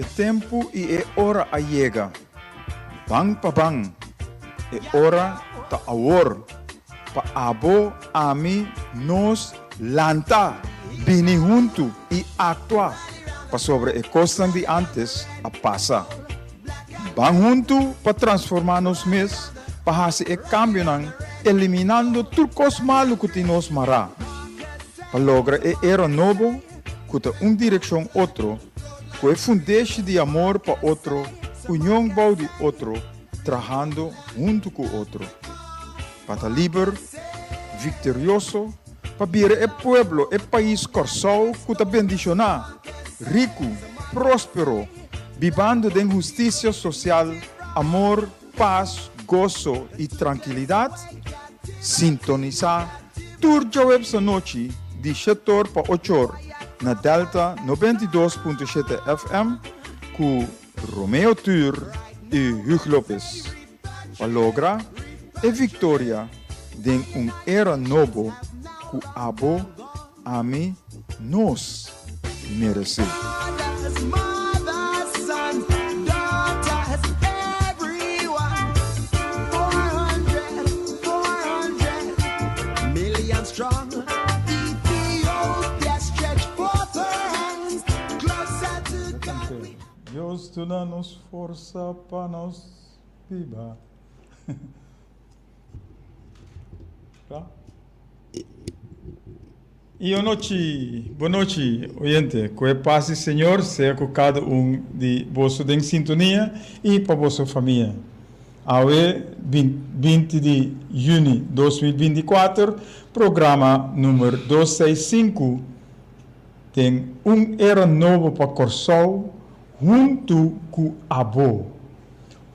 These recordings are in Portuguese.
é tempo e é hora a chega. Bang pa bang, é hora ta awor. Pa abo, ami, nos, lanta, bini junto e actua. Pa sobre a costas de antes a passa. Bang junto pa transformar nos mes, pa hasi e cambio nang, eliminando turcos malo que nos mara. Pa logra e era novo, kuta direção outro, que é fundeixe de amor para outro, união bau de outro, trabajando junto com outro. Para liber, vitorioso, para vir o pueblo, o país corsal, kuta bendicionar, rico, próspero, vivendo de justiça social, amor, paz, gozo e tranquilidade, sintonizar, turja web sa noite, de 7 para 8 horas, na Delta 92.7 FM com Romeo Tur e Hugh Lopes. Palogra e Victoria de era novo que abo ami nos merece. Deus tu dá-nos força para nós viver. Tá? E boa noite, oyente. Que a paz do Senhor seja com cada de vocês em sintonia e para vossa família. Hoje, 20 de junho de 2024, programa número 265, tem era novo para Corsol, junto com abo.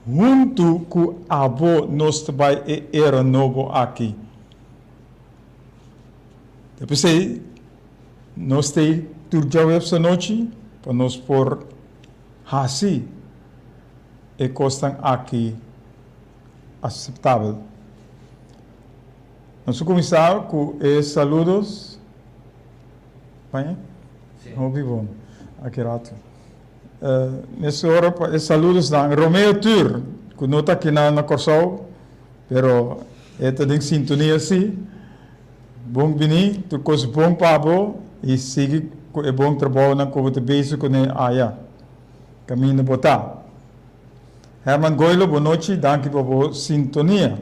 Junto com abo, nós também era novo aqui. Depois, nós temos tudo essa noite para nós pôr assim e costam aqui aceitável. Nós vamos começar com os saludos. Sim. Muito bom. Aqui rato. Nessa hora, saludos a Romeo Tur, que não está aqui na Corsol, pero está em sintonia assim. Bom bini, tu coisa bom pabo e siga com o bom trabalho na coisa beijo com a aya. Caminho botar. Herman Goilo, boa noite, danke por sintonia.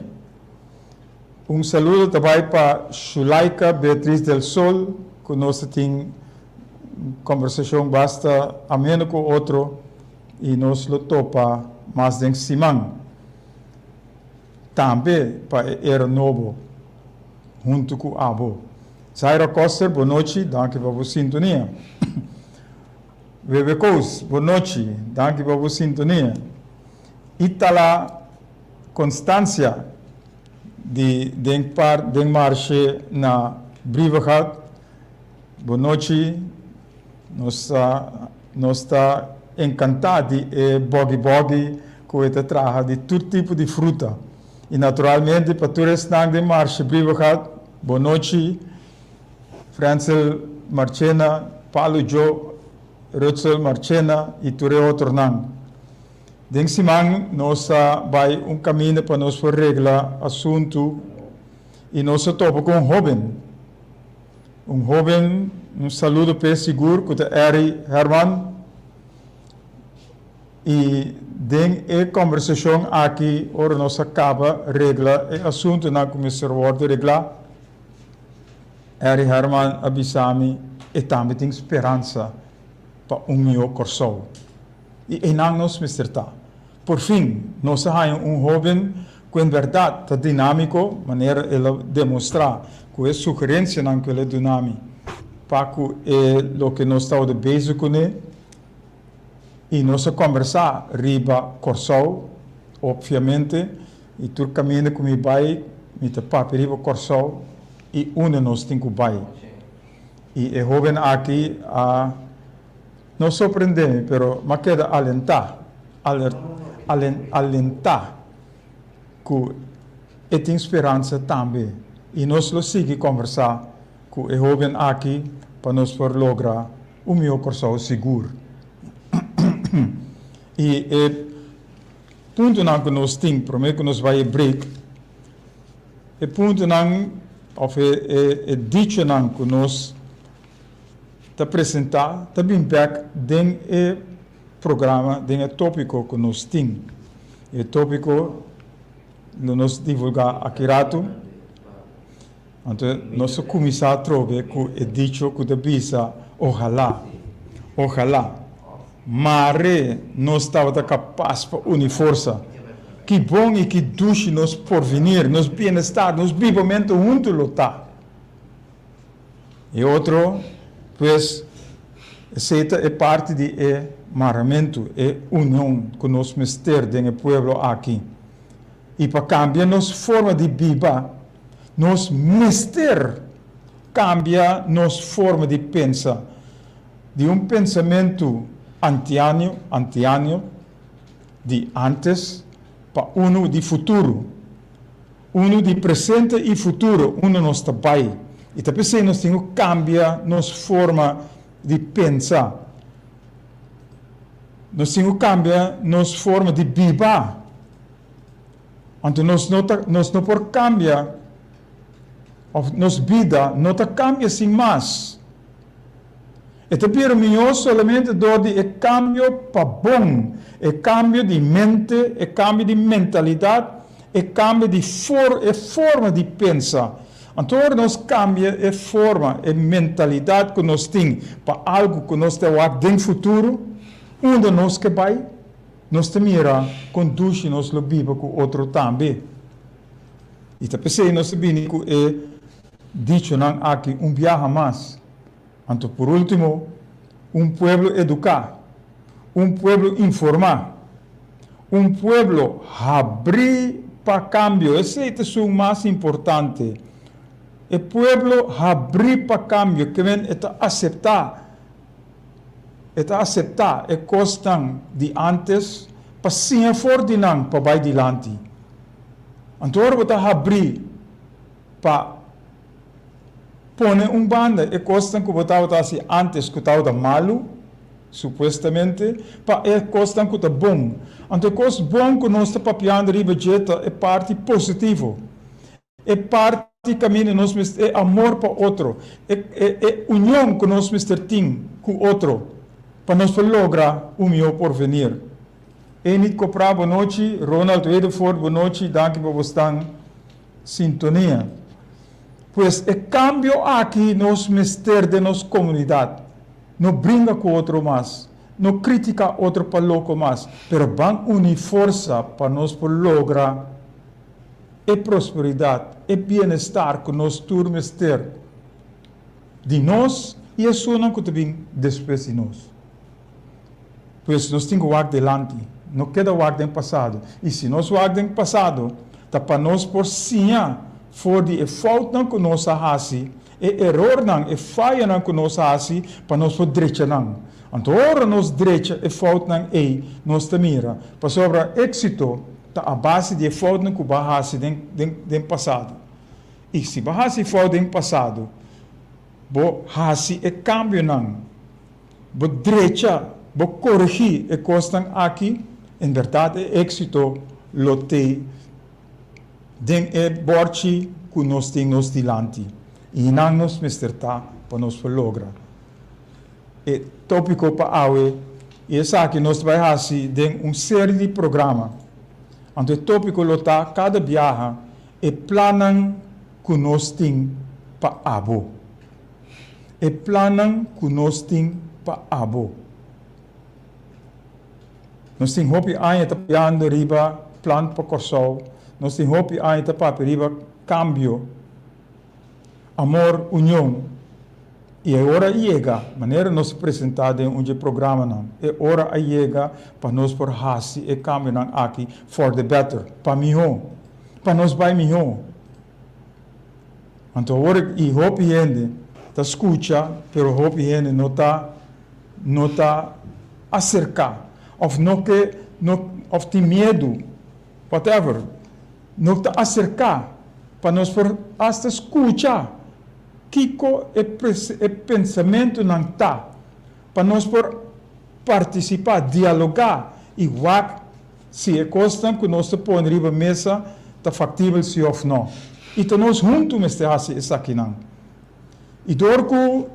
Saludo também para Shulaika Beatriz del Sol, que nós temos conversação basta ameno com outro e nós lo topa mais de Simão. Também para era novo, junto com Abo. Zaira Coster, boa noite, danke por sintonia. Bebe Kous, boa noite, danke por sintonia. Itala Constância, de marcha na Brivahat, boa noite. Nós está encantado de bogi que ele traz de todo tipo de fruta. E naturalmente, para todos os de marcha, Brivahat, boa noite. Francel Marchena, Paulo Joe, Rutzel Marchena e Ture outro nang. Deng simang, nós vai caminho para nós for regla assunto e nós topa com jovem. Jovem, saludo para seguro, que é Eri Herman. E den conversação aqui, ora nós acaba regla e assunto na comissão de regla. Eri Herman abisami e também tem esperança para meu coração. E não nos misterta. Por fim, nós temos jovem que em verdade está dinâmico, maneira ele demonstrar que é sugerência naquela dinâmica, para que é o que nós estamos bezig com ele, e nós conversar riba corsal, obviamente, e tu caminha com o pai, me te papi riba corsal, e nós temos que pai. E o jovem aqui não surpreende, mas queda alentar que tem esperança também. E nós lo seguimos conversar com o jovem aqui para nós lograr o meu coração seguro. E punto não que nós temos, prometo que nós vai break. E punto não, ou dicho não que nós te apresentar, também back den programa, den tópico que nós temos. E tópico nós divulgar aqui rato. Então, nós começar a trovar que é dicho que te bisa, ojalá, mas nós estamos capazes para unir força. Que bom e que duche nos porvenir, nos bem-estar, nos vivamente juntos lutar. E outro, pues, aceita é parte de maramento, é união que nós mister no povo aqui. E para cambiar nossa forma de viver, nos mister cambia nossa forma de pensar. De pensamento antiano, de antes, para uno de futuro. Uno de presente e futuro, uno nos trabalha. E também se nós temos que cambiar nossa forma de pensar. Nós temos que cambiar nossa forma de viver. Então nós não podemos cambiar, nossa vida não cambia sem mais. E também melhor somente do de cambio para bom, cambio de mente, cambio de mentalidade, cambio de forma de pensar. Então, nós cambia a forma, a mentalidade que nós temos para algo que nós temos no futuro, onde nós que vai, nós mira, conduz nós lo viva com outro também. E também nós sabemos que é dicho aqui viaje mais. Então, por último, pueblo educar, pueblo informar, pueblo abrir para cambio. Esse é o mais importante. O pueblo abrir para cambio, que vem aceitar a costa de antes, para se fordinar para vai adiante. Então, agora abrir para pone banda e costa que botava assim antes que estava malo, supostamente, para é costa que está bom. Então, coisa bom que nós estamos papiando de budget é parte positivo. É parte caminho nós é amor para outro. É união que nós temos com outro, para nós lograr o melhor porvenir. E niet comprar boa noite, Ronald Wedeford, boa noite, danke por vostra sintonia. Pois é cambio aqui nos mister de nossa comunidade. Não brinca com outro mais, não critica outro para louco mais, mas vamos unir força para nós lograr a prosperidade, o bem-estar que nós turmos ter de nós e a sua que também depois de nós. Pois nós temos que ir adiante, não queda ir no passado. E se nós ir no passado, está para nós por sim, for de falta que nós fazemos, erro não, falha não que nós fazemos, para nós por direita não. Então, ora nós direita e falta não nós mira, para sobre êxito, a base de falta que barrasse no passado. E se barrasse falta no passado, bo hasi e cambio não, bo direita, bo corrigir e costa aqui, em verdade é êxito lote den e borchi que nós temos dilante e não nos mesterta para nos lograr. E tópico para awe e essa que nós vai fazer den série de programa. Então o tópico lota cada viagem e planan que nós temos para abo. E planan que nós temos para abo. Nós temos hopi ainda tapiando riba plan para Kosovo. Nós temos hopi ainda para riba cambio, amor, união. E agora chega, maneira nós apresentar em programa não. É hora chega para nós por hasi e cambio não aqui for the better, para melhor, para nós vai melhor. Então agora e hopi gente tá escuta, pero hopi gente não tá acercar. Of não que of tem medo, whatever, não está acercar para nós por hasta escutar que é pensamento não está para nós por participar, dialogar, e wat se é coisa que nós põe riba mesa, está factível sim ou não. E então nós juntos me estamos isso aqui não. E dorco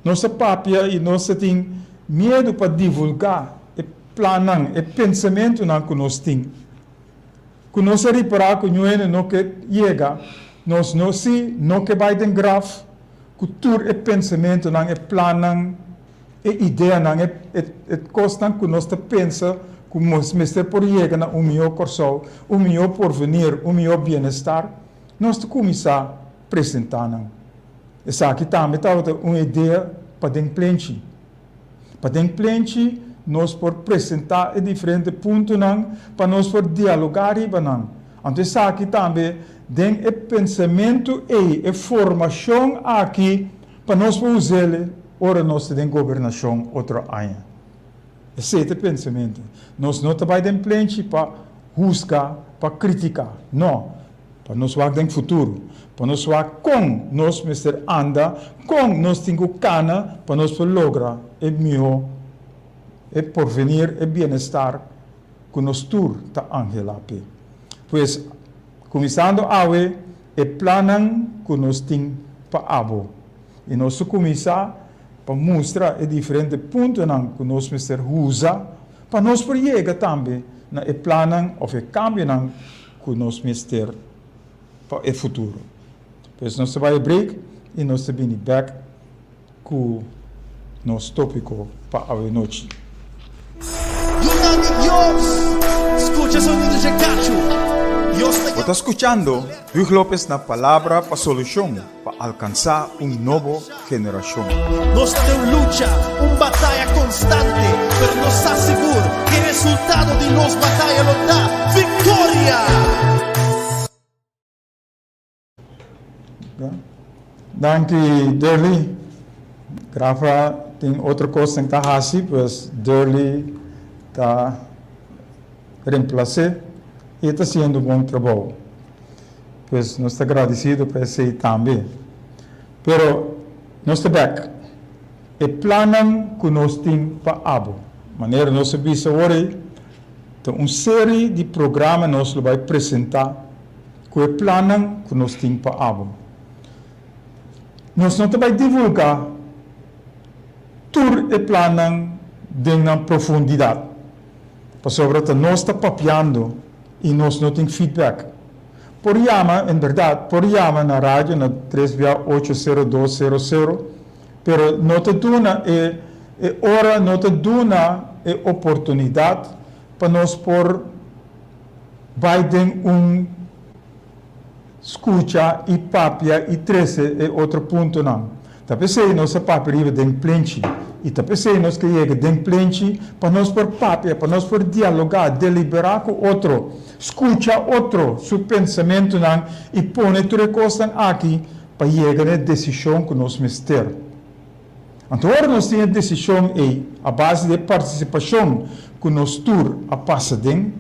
nossa papia e nós tem medo para divulgar e planar, e pensamento não que nós temos. Que nós reparar que não que chega, nós não se não que vai den graf, que tur e pensamento não e planar e ideia não e coisa que nós pensa que nós mestre por chegar na melhor corso, melhor porvenir, melhor bem-estar, nós começar a apresentar não. Essa aqui também está uma ideia para den plente. Para den plente nós por apresentar diferentes pontos não, para nós por dialogar e não. Então essa aqui também den e pensamento e formação aqui para nós usar ora nós tem governação outra ano. Esse é o pensamento. Nós não trabalhamos den plente para buscar, para criticar. Não. Para nós fazer no futuro. Para nós fazer com nós mestre anda, com nós temos cana, para nós lograr o melhor, o porvenir, o bem-estar que nós tur está angelape. Pois, começando a ver, o plano que nós temos para abo. E nós começar para mostrar os diferentes pontos que nós mestre usa, para nós chegar também na o plano ou o cambio que nós mestre para o futuro. Pois nós vamos break e nós vamos back com nosso tópico para a noite. Você está escutando Luis López na palavra para solução para alcançar nova geração. Nós temos luta, batalha constante, mas nós asseguro que o resultado de nossa batalha nos dá vitória. Dank Durley. Grafa tem outra coisa que está assim, pois Durley está reemplacado e está sendo um bom trabalho. Pois nós estamos agradecidos por isso também. Pero nós estamos back. E plano que nós temos para abo. Maneira nós visa hoje, tem uma série de programas que nós vamos apresentar com o plano que nós temos para abo. Nós não vamos divulgar todo o plano em profundidade. Para sobre que nós estamos papiando e nós não temos feedback. Por chama, em verdade, por chama na rádio, na 3680200, pero não te dona hora, não te dona oportunidade para nós por escuta e papia e trece é outro ponto não. Tapi sei nossa papia den plente e tapi sei nós que chega den plente para nós por papia, para nós por dialogar, deliberar com outro, escuta outro, seu pensamento não e põe tudo coisa aqui para chegar na decisão que nós mestre. Então agora nós temos decisão aí a base de participação que nós tur a passa den.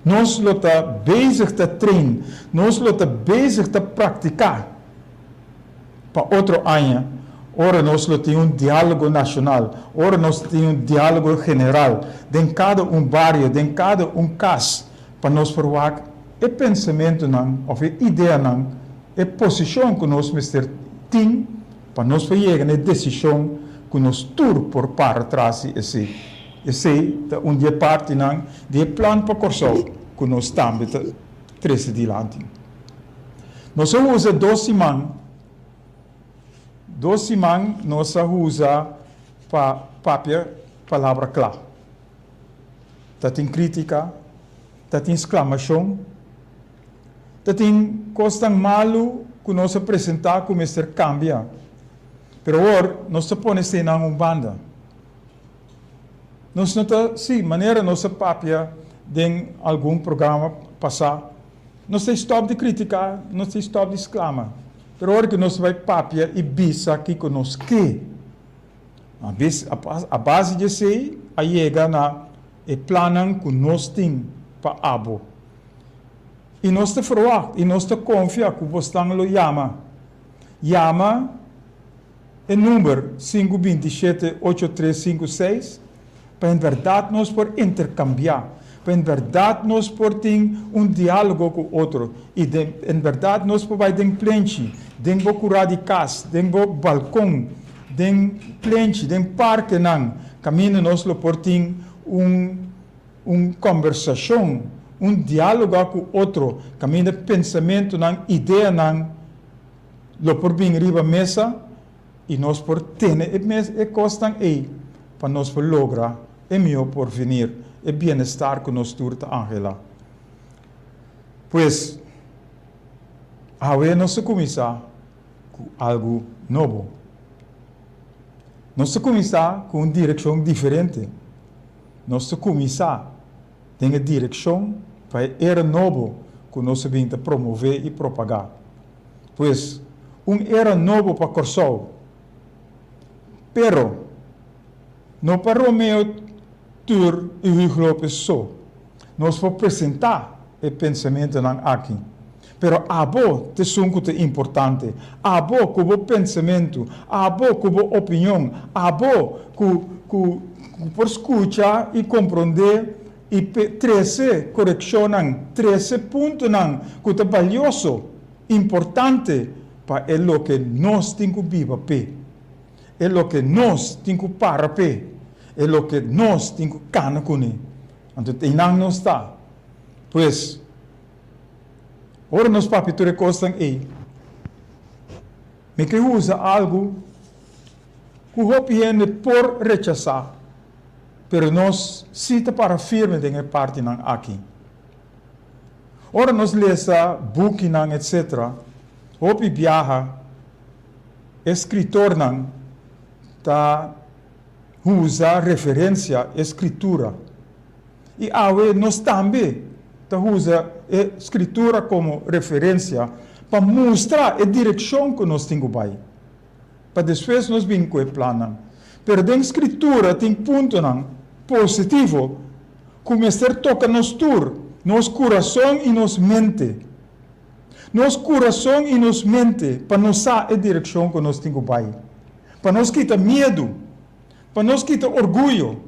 Nós estamos bezig te treinar, nós estamos bezig te praticar. Para outro ano, ora nós temos diálogo nacional, ora nós temos diálogo general, em cada bairro, em cada caso, para nós provar o pensamento, ou a ideia, a posição que nós temos, para nós chegar na decisão que nós tur por para trás esse é dia parte de plano para corso que nós também três diante. Nós usamos 12 semanas nós usamos para papel palavra clara. Tem crítica, tem exclamação, tem coisa malo que nós apresentar como ser cambia. Pero agora nós põe em uma banda. Nós não sim, maneira nossa papia em algum programa passar, não se stop de criticar, não se stop de exclamar. Pero agora que nós vai papia e bisa aqui que nós que a base de sei a chega na e plano que nós temos para abo. E nós te froar, e nós te confia que você não lo chama En número 527-8356, para en verdad nos por intercambiar, para en verdad nos por ter diálogo com outro, e en verdad nos por vai ter plenche, tem curar de casa, tem balcão, tem plenche, tem parque nan, caminho nos lo por ter conversação, diálogo com outro, caminho de pensamento nan, ideia nan, lo por vir riba mesa, e nós por ter e costam para nós por lograr e meu porvenir e bem-estar que nos turta Angela. Pois, agora nós começar com algo novo. Nós começar com uma direção diferente. Nós começar com uma direção para era novo que nós vamos promover e propagar. Pois, era novo para Corsol. Pero, não para Romeo Tur e Hugo Lopes só. Nós vamos apresentar o pensamento aqui. Pero abo te sunco te importante. Abo como pensamento. Abo como opinião. Abo por escuchar e compreender e 13 correções, 13 pontos que é valioso, importante para o que nós temos que viver. É o que nós temos que parar. É o que nós temos que canar com ele. Então, não está. Pois, ora nos papitores costam me que usa algo que o hopiene por rechazar, pero nós cita para firme de parte nan aqui. Ora nos lesa book nan etc. Hopi viaja, escritor nan ta usa referência escritura. E awe nós também ta usa escritura como referência para mostrar a direção que nós temos que para depois nós vimos com o plano. Pero a escritura tem ponto positivo, começar a tocar nos coração e nos mente. Nos coração e nos mente, para nos dar a direção que nós temos que para nos quitar medo, para nos quitar orgulho,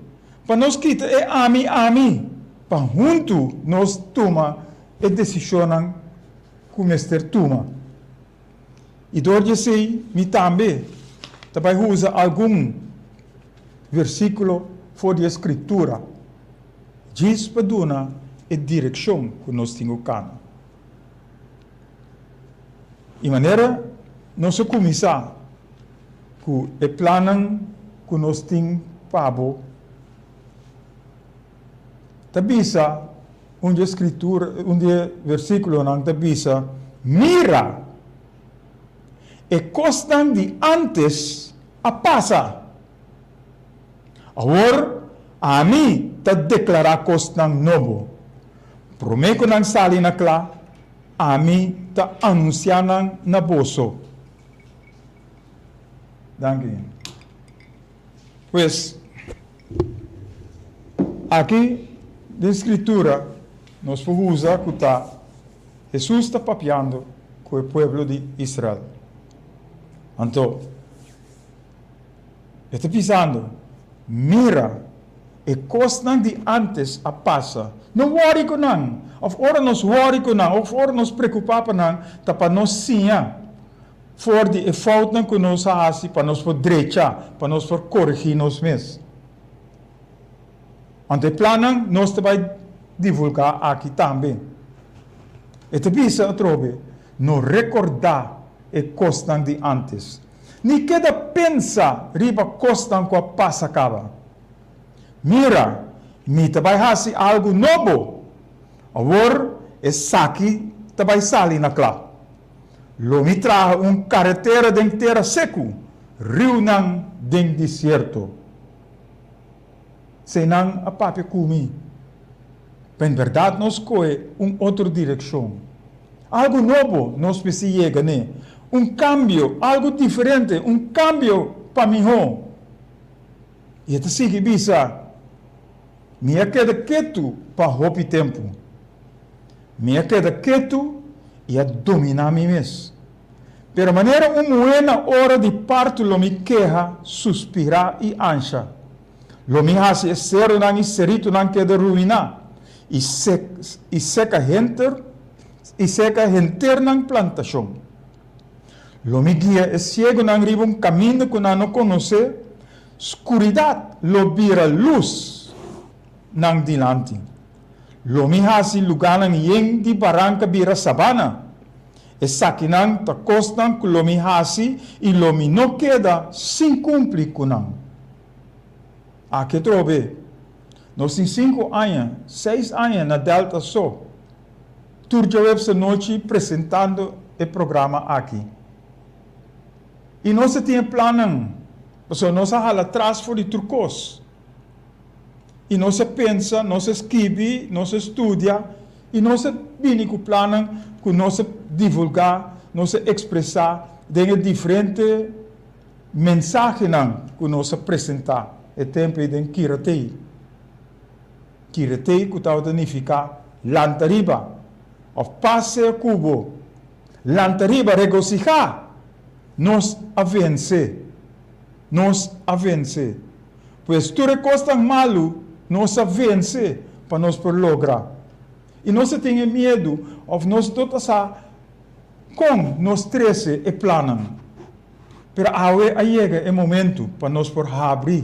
para nos quitar ami, para junto nós toma a decisão começar a tomar. E doordat sei, me também, também usa algum versículo for de escritura. Diz para dar a direção que nós temos que E maneira, nós começar com o plano que nós temos para tabisa, onde escritura, onde versículo não tabisa, mira, e costan de antes a passa. Agora, a mim, te declarar costan novo. Prometo não sali na clá, a mim, te anunciar na bolso. Danke. Pois, aqui, na escritura, nós vamos usar que Jesus está papiando com o povo de Israel. Então, estou pensando, mira, e costas de antes a passa. Não worry com não. Of ora nos worry com não, of ora nos preocupar com não, tá para nós sim, for de falta que nós fazemos, para nós for direita, para nós for corrigir nós mesmos. Ante plano, nós também divulgar aqui também. E te pisa, trobe, não recordar e costan de antes. Ni queda pensa riba costan com a passa acaba. Mira, me também hasi algo novo. Agora, é saki também sali na clá. Lo me traga carretera de terra seco, rio nang den deserto. Senang a papi kumi. Em verdade, nós coe outra direção. Algo novo nos precisa, né? Cambio, algo diferente, cambio para melhor. E até sigue bisa, minha queda quieto para roubar tempo. Minha queda quieto e a dominar a mim mesmo. Pero maneira buena hora de parto lo me queja, suspira e ancha. Lo me hace ser nang serito nang queda ruina. E seca gente nang plantação. Lo me guia é ciego nang riba caminho que não conhece, escuridade lo vira luz nang dilante. Lo me hace lugar nang yeng di barranca vira sabana. E sakinang takosnang que lo me hace e lo me não queda sem cumprir kunang. Aqui trove. Nós temos 5 anos, 6 anos na Delta só. Turja essa noite apresentando o programa aqui. E nós temos plano, porque nós vamos atrás por turcos. E nós pensa, nós escreve, nós estuda, e nós vem com plano que nós divulgar, nós expressar de diferentes mensagens que nós apresentar. É tempo de Kiratei. Kiratei que está significa lantariba, of passe cubo. Lantariba regocijar, nos avence. Nos avence. Pues tu recostas malo, nos avence para nos por lograr. E nós temos medo, of nós todos com nós 13 e planam. Pero aí chega o momento para nós por abrir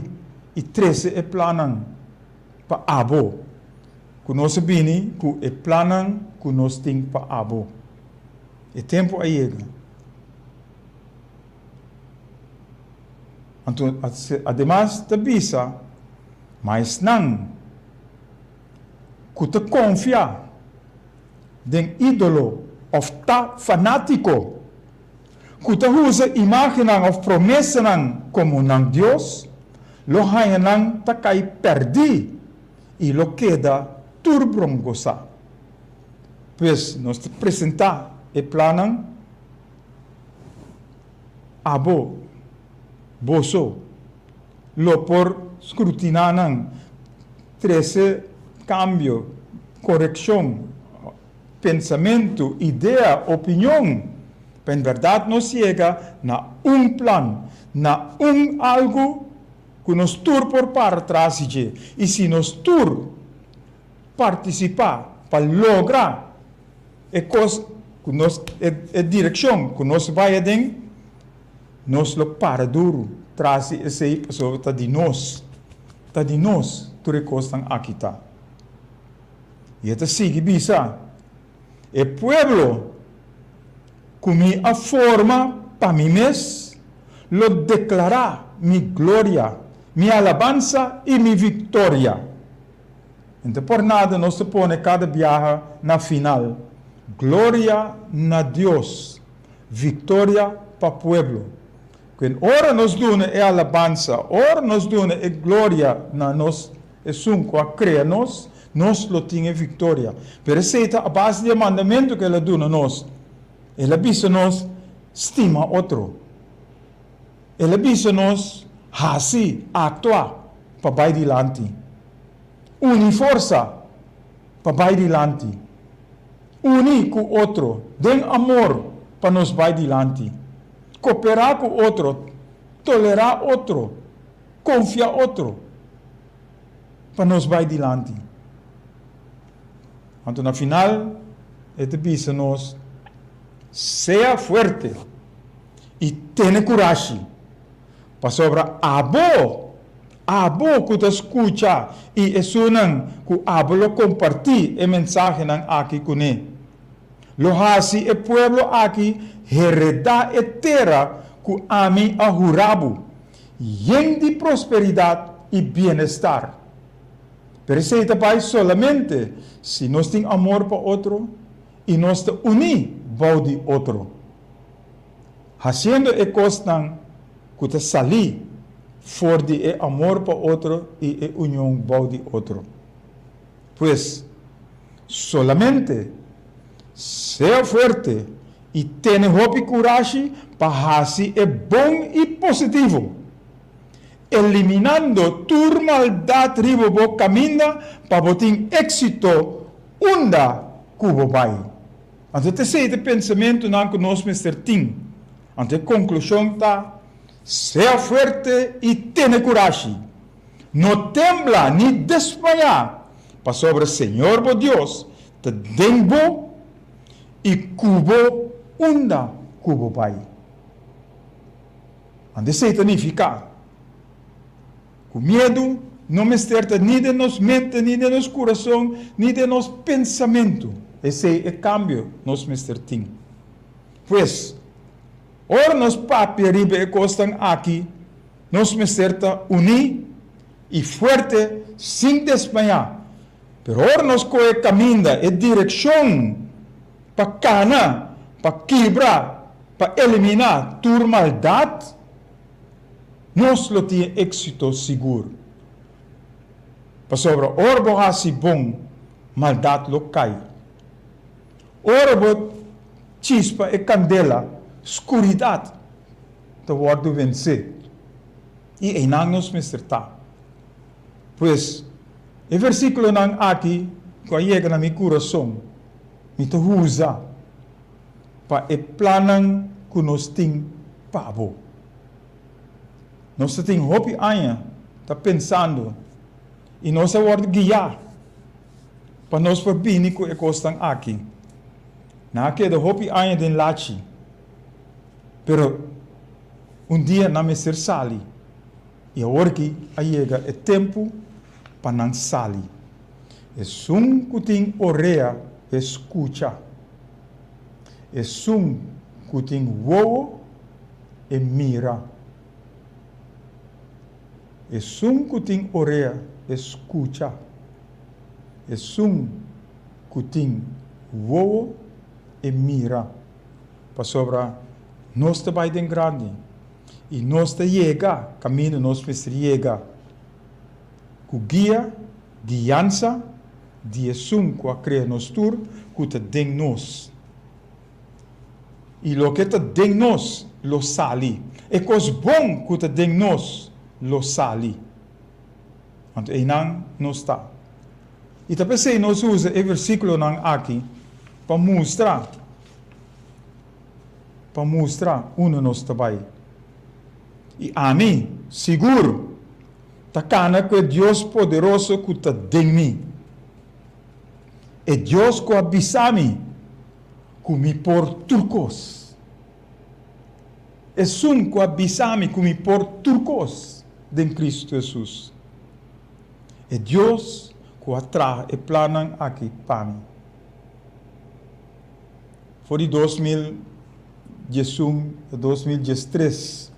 e 13 e planam para abo. Que nós vini, que e planam, que nós temos para abo. E tempo aí chega. Então, además, te bisa, mas não, que te confia den ídolo of ta fanático, que te usa imagem of promessa como nang Deus, lo hayanang ta cai perdi e lo queda turbrongosa. Pues nos apresenta e planan abo boso lo por scrutinanan 13 cambio, correção, pensamento, ideia, opinião. Em verdade, nos chega na plan, na algo que nos tur por para trás. E se nos tur participar para lograr a coisa que nos a direção que nos vai a den, nos lo para duro traz essa pessoa tá de nós tu recostam aqui tá. E até sigue bisa. E pueblo comi a forma para mim mes lo declarar mi glória, mi alabanza e mi vitória. Então por nada nós se põe cada viaje na final. Glória na Deus, vitória para pueblo. Quando ora nos dona é alabanza, ora nos dona é glória na nós, é sunco a crer nós lo tinha vitória. Pero aceita a base de mandamento que ela dona nós. Ela avisa nós estima outro. Ela avisa nós assim actuar para vai dilante. Uni força para vai dilante. Uni com outro, den amor para nos vai dilante. Cooperar com outro, tolerar outro, confiar outro, para nos vai dilante. Então, na final, ele diz a nós, seja forte e tenha coragem para sobre abo que te escuta e isso não que abo lo compartir a mensagem aqui com ele. Lo hasi e pueblo aqui heredar e terra que ami a jurabo, yen de prosperidade e bem-estar. Pero isso é solamente se nós temos amor para outro e nós te unir de outro. Haciendo e coisas que te salir for de amor para outro e união de outro. Pues, solamente seja forte e tenha hope e coragem para fazer é bom e positivo. Eliminando toda maldade ribo caminha para botar êxito onda cubo vai. Então, esse pensamento não que nós Mr. Tim Ante conclusión está, sea fuerte y tiene coraje. No tembla ni desmaya, para sobre el Señor por Dios, te denbo y cubo unda cubo pai. Ande significa, com medo não me esterta nem de nos mente, nem de nos coração, nem de nos pensamento. Esse é o cambio nos mestertim. Pois, ora nos papi ribe e costan aqui, nos mesterta unir e forte, sem desmayar. Pero ora nos coe caminha e direção para cana, para quebrar, para eliminar toda maldade, nós lo tinha êxito seguro. Para sobre ora borrasse bom, maldade lo cai. Ora bo chispa e candela, escuridade, te wordt vencer. E em nos mesterta. Pois, o versículo nang aqui, que chega na meu coração, me te usa para e planan que nós tem pavo. Nós tem hopi aia, tá pensando, e nós vamos guiar para nós para bem que é costan aqui. Na que de hopi aia den lachi, pero dia na me ser sali, e agora que chega é tempo para não sali. É que tem orelha, escuta. É que tem uou e mira. É que tem orelha, escuta. É que tem uou e mira. Para sobra, nós também tem grande. E nós te chega, caminho nós chega. Com guia, guiança, de que a crer nos tur, que te den nos. E lo que te den nos, lo sali. E cos bom que te den nos, lo sali. Want não está. E também se nós usa o versículo nang aqui para mostrar nós também. E a mim, seguro, takana que Deus poderoso que te den mim. E Deus que abisami que me por turcos. É que abisami que me por turcos de Cristo Jesus. É Deus que atrai e planan aqui para mim. Foi de 2011 a 2013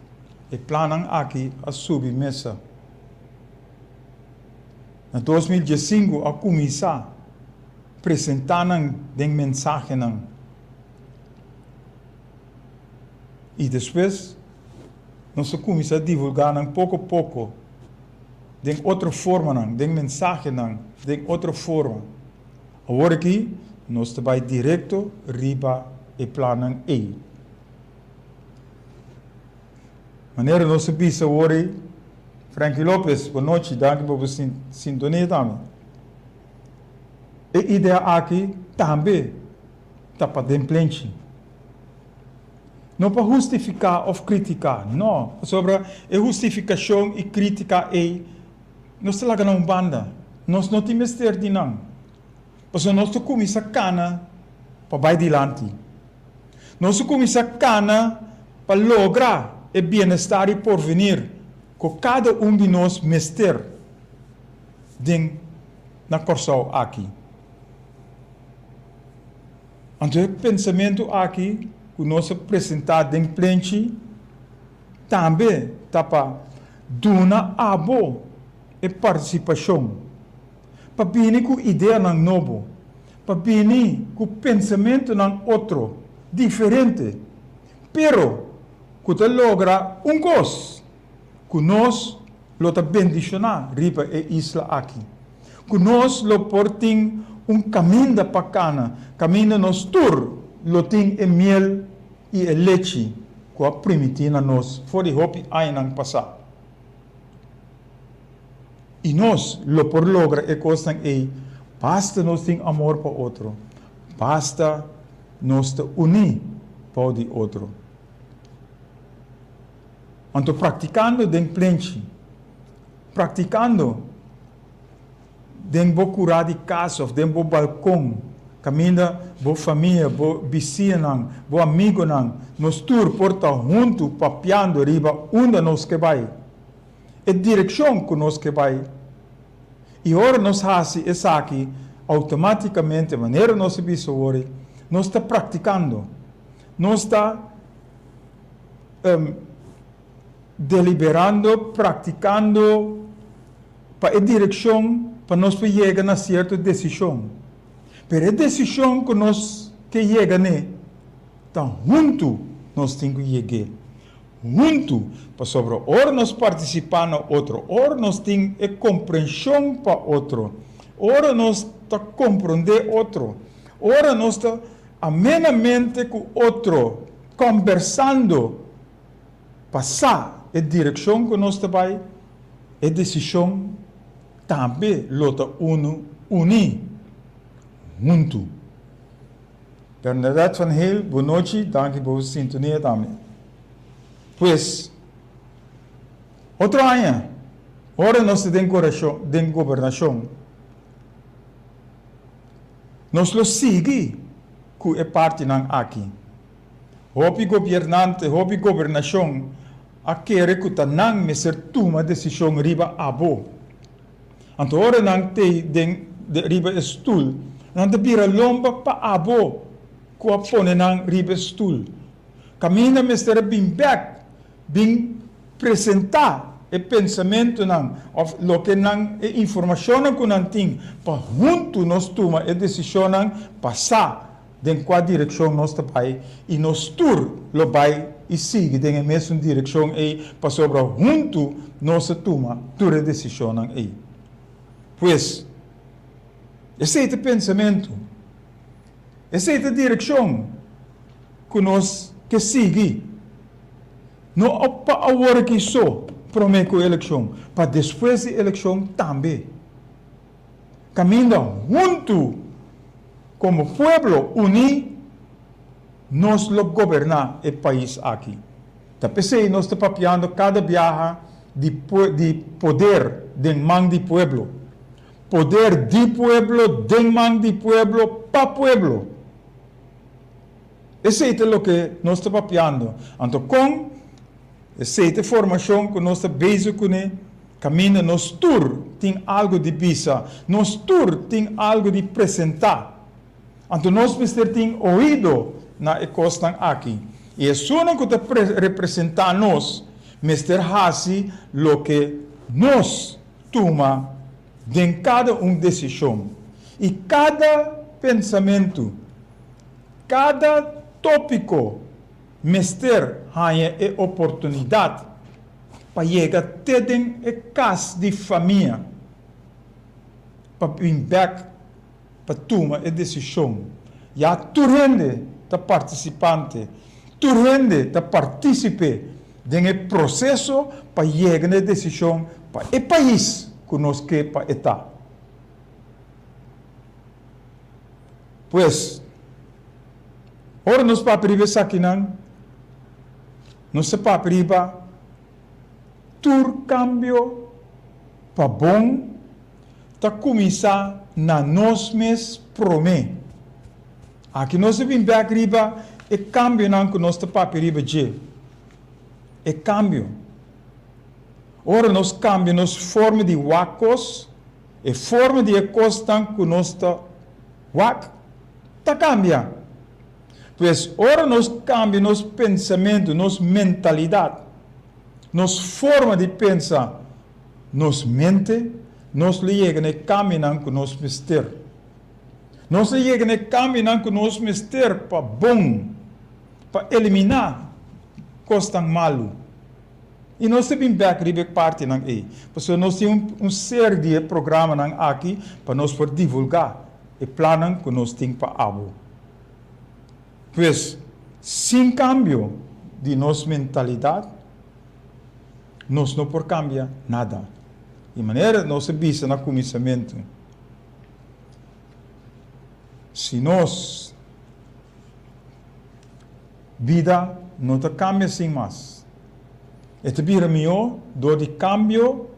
e planan aqui a subir mesa. Em 2015 a começar apresentando den mensagem não. E depois nós começamos a divulgar pouco a pouco de outra forma não, de mensagem não, de outra forma. Agora aqui nós também direto riba e planan e. Maneira nós bisa hoje Frankie Lopez, boa noite, danke por sintonia também. E ideia aqui também está para templente. Não para justificar ou criticar, não. Sobre a justificação e crítica nós estamos na banda. Nós não temos ter de não. Porque nós começamos a cana para vai adiante. Nós começamos a cana para lograr o bem-estar e porvenir que cada de nós mester na corção aqui. Então, o pensamento aqui que nós apresentamos em frente também está para dar a boa e participação. Para vir com ideia não novo, para vir com pensamento não outro, diferente, pero que te logra coisa que nós lo te bendicionar riba e isla aqui, que nós lo portem caminho para cana, caminho nos tur, lo tem e miel e leite, que a primitina nós, foi hopi aí não passar. E nós, lo por logra e coisa basta nós tem amor para outro, basta nós te unir para o outro. Anto praticando den plenchi. Praticando den bo curar de casa, of den bo balcão. Caminha, bo família, bo vizinho, bo amigo, nos tour porta junto, papiando riba, onde nos que vai. É direção que nos que vai. E ora nos hace essa aqui, automaticamente, de maneira nós bisogori, nós está praticando. Nós está deliberando, praticando, para a direção, para nós chegar a certa decisão. Pero a decisão que nós que chega, né? Então, junto, nós temos que chegar. Junto, para sobre ora nós participar no outro, ora nós temos a compreensão para outro, ora nós está compreender outro, ora nós está amenamente com outro, conversando, passar a direção que nós vai, a decisão também lota unir, junto. Bernadette van Heel, boa noite, danke por sua sintonia também. Pues, outro ano, ora nós temos governação, nós lo seguimos com a parte não aqui. Hopi governante, hopi governação, a querer que não me ser toma decisão riba abo. Então, ora não tem riba stoel, não te bira lomba pa abo, que a pone não riba stoel. Caminha me ser bem back, bem apresentar o pensamento não, of lo que não, a informação que não tem, para junto nós toma a decisão não, passar em qual direção nós vai e nós tur lo vai e sigue em a mesma direção aí, para sobre junto nós toma toda a decisão não aí. Pois, esse é o pensamento, essa é a direção que nós que sigue. Não para agora que só promete a eleição, para depois da eleição também. Caminhando junto, como pueblo unido, nós lo governar o país aqui. Tá pensei, nós estamos papiando cada viagem de poder de mão de pueblo. Poder de pueblo, de mão de pueblo, para pueblo. Esse é o que nós estamos papiando. Então, com essa formação que nós estamos bezig com, caminho, nós tour tem algo de visa, nós tour tem algo de apresentar. Então, nós precisamos ter ouído na costa aqui. E é só que está representar nós, Mr. Hassi, o que nós toma de cada decisão. E cada pensamento, cada tópico, Mr. Hanya a oportunidade para chegar até a casa de família, para vir back, para tomar a decisão. E a turende da participante, turende da participe do processo para chegar a decisão para o país que nós queremos para estar. Pois, ora nós para privar aqui não, nós para privar tur cambio para bom, tá começar na nós mesmos promet. Aqui nós vim back riba e cambio não que nós para privar de, é cambio. Ora nós cambio nos forma de wacos, e forma de costa que nós tá wac, tá cambia. Pois ora nós cambia nos pensamento, nos mentalidade, nos forma de pensar, nos mente, nos liga a caminhar com nos mister. Nos liga a caminhar com nos mister para bom, para eliminar coisas malo. E nós temos back ribe parte não é. Porque nós temos série de programas aqui para nós por divulgar e plano que nós temos para abo. Pois, sem cambio de nossa mentalidade, nós não por cambiar nada. De maneira, nós visa no começamento. Se nós vida não te cambia sem mais. Ito bira mio, do di cambio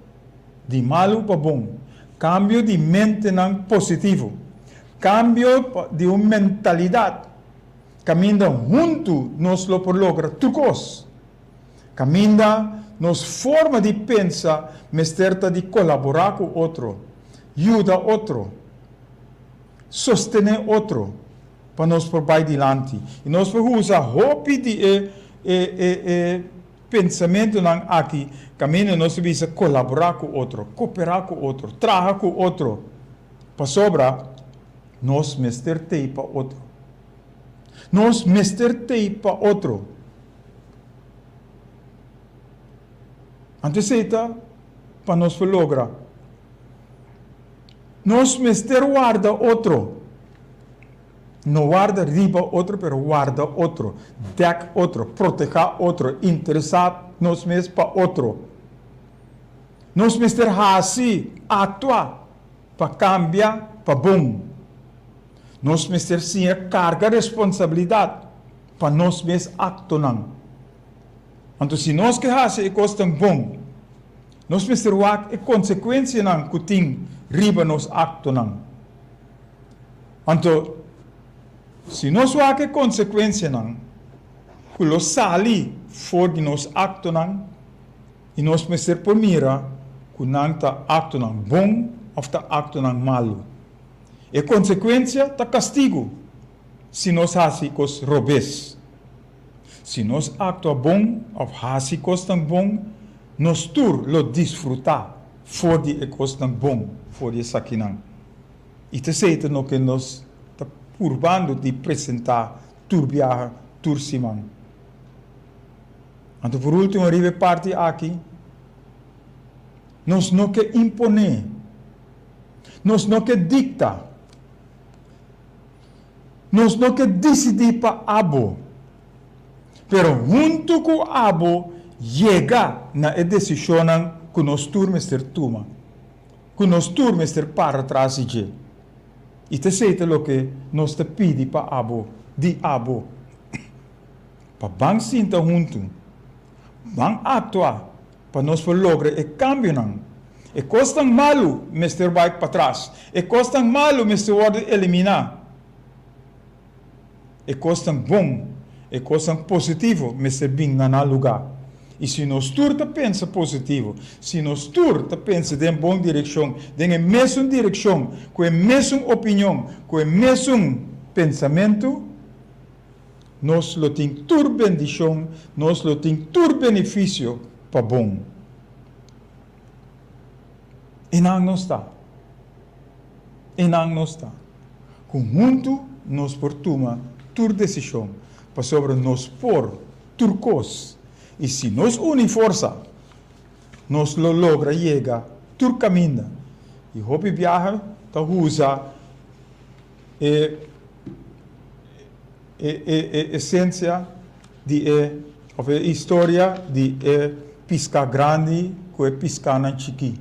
di malo para bom. Cambio de mente não positivo. Cambio de uma mentalidade. Caminha junto nos lo por logra tucos. Caminha nos forma de pensar, mesterta de colaborar com outro, ajudar outro, sostener outro, para nos por vai dilante. E nós vamos usar hope de pensamento não aqui, caminho nós visa colaborar com outro, cooperar com outro, trabalhar com outro, para sobra, nós mester tei para outro. Nós mester tei para outro. Antecita, para nós lograr. Nós mester guarda outro. Não guarda riba outro, pero guarda outro. Dek outro, proteger outro, interessar nós mesmos para outro. Nós mester assim, atuar, para cambiar, para bom. Nós mester sim carga responsabilidade, para nós mesmos atuar. Então, se nós que assim é coisa bom, nós mester a consequência não que tem riba nós atuar. Então, se nós há que consequência não, que nós sali for de nós acto não, e nós meser por mira, que não está acto não bom ou está acto não malo. E consequência está castigo, se nós hasi cos robes. Se nós acto bom ou hasi cos tão bom, nós tur lo desfrutar for de cos tão bom, for de saquinão. E te sei no que nós urbano de apresentar turbiar tursimão. Então, por último, arriba parte aqui. Nós não que imponer. Nós não que dicta. Nós não que decidir para abo. Pero junto com o abo, chega na decisão que nós turmes ter toma. Que nós turmes ter para trás de. E te sei lo que nós te pedi para abo, de abo. Para bang sinta junto, bang atua, para nós lograr e cambio não. E costa malo, Mr. Bike para trás. E costa malo, Mr. Word eliminar. E costa bom, e costa positivo, Mr. Bing na lugar. E se nós turta pensa positivo, se nós turta pensa em boa direção, em a mesma direção, com a mesma opinião, com o mesmo pensamento, nós lo tem tur bendição, nós lo tem tur benefício para bom. E não está. E não está. Conjunto nós por toma tur decisão, para sobre nós por turcos. E se nós unimos força, nós lo logra chega, tur caminha. E hopi viaja, ta usa essência de ou história de pisca grande com pisca chiqui.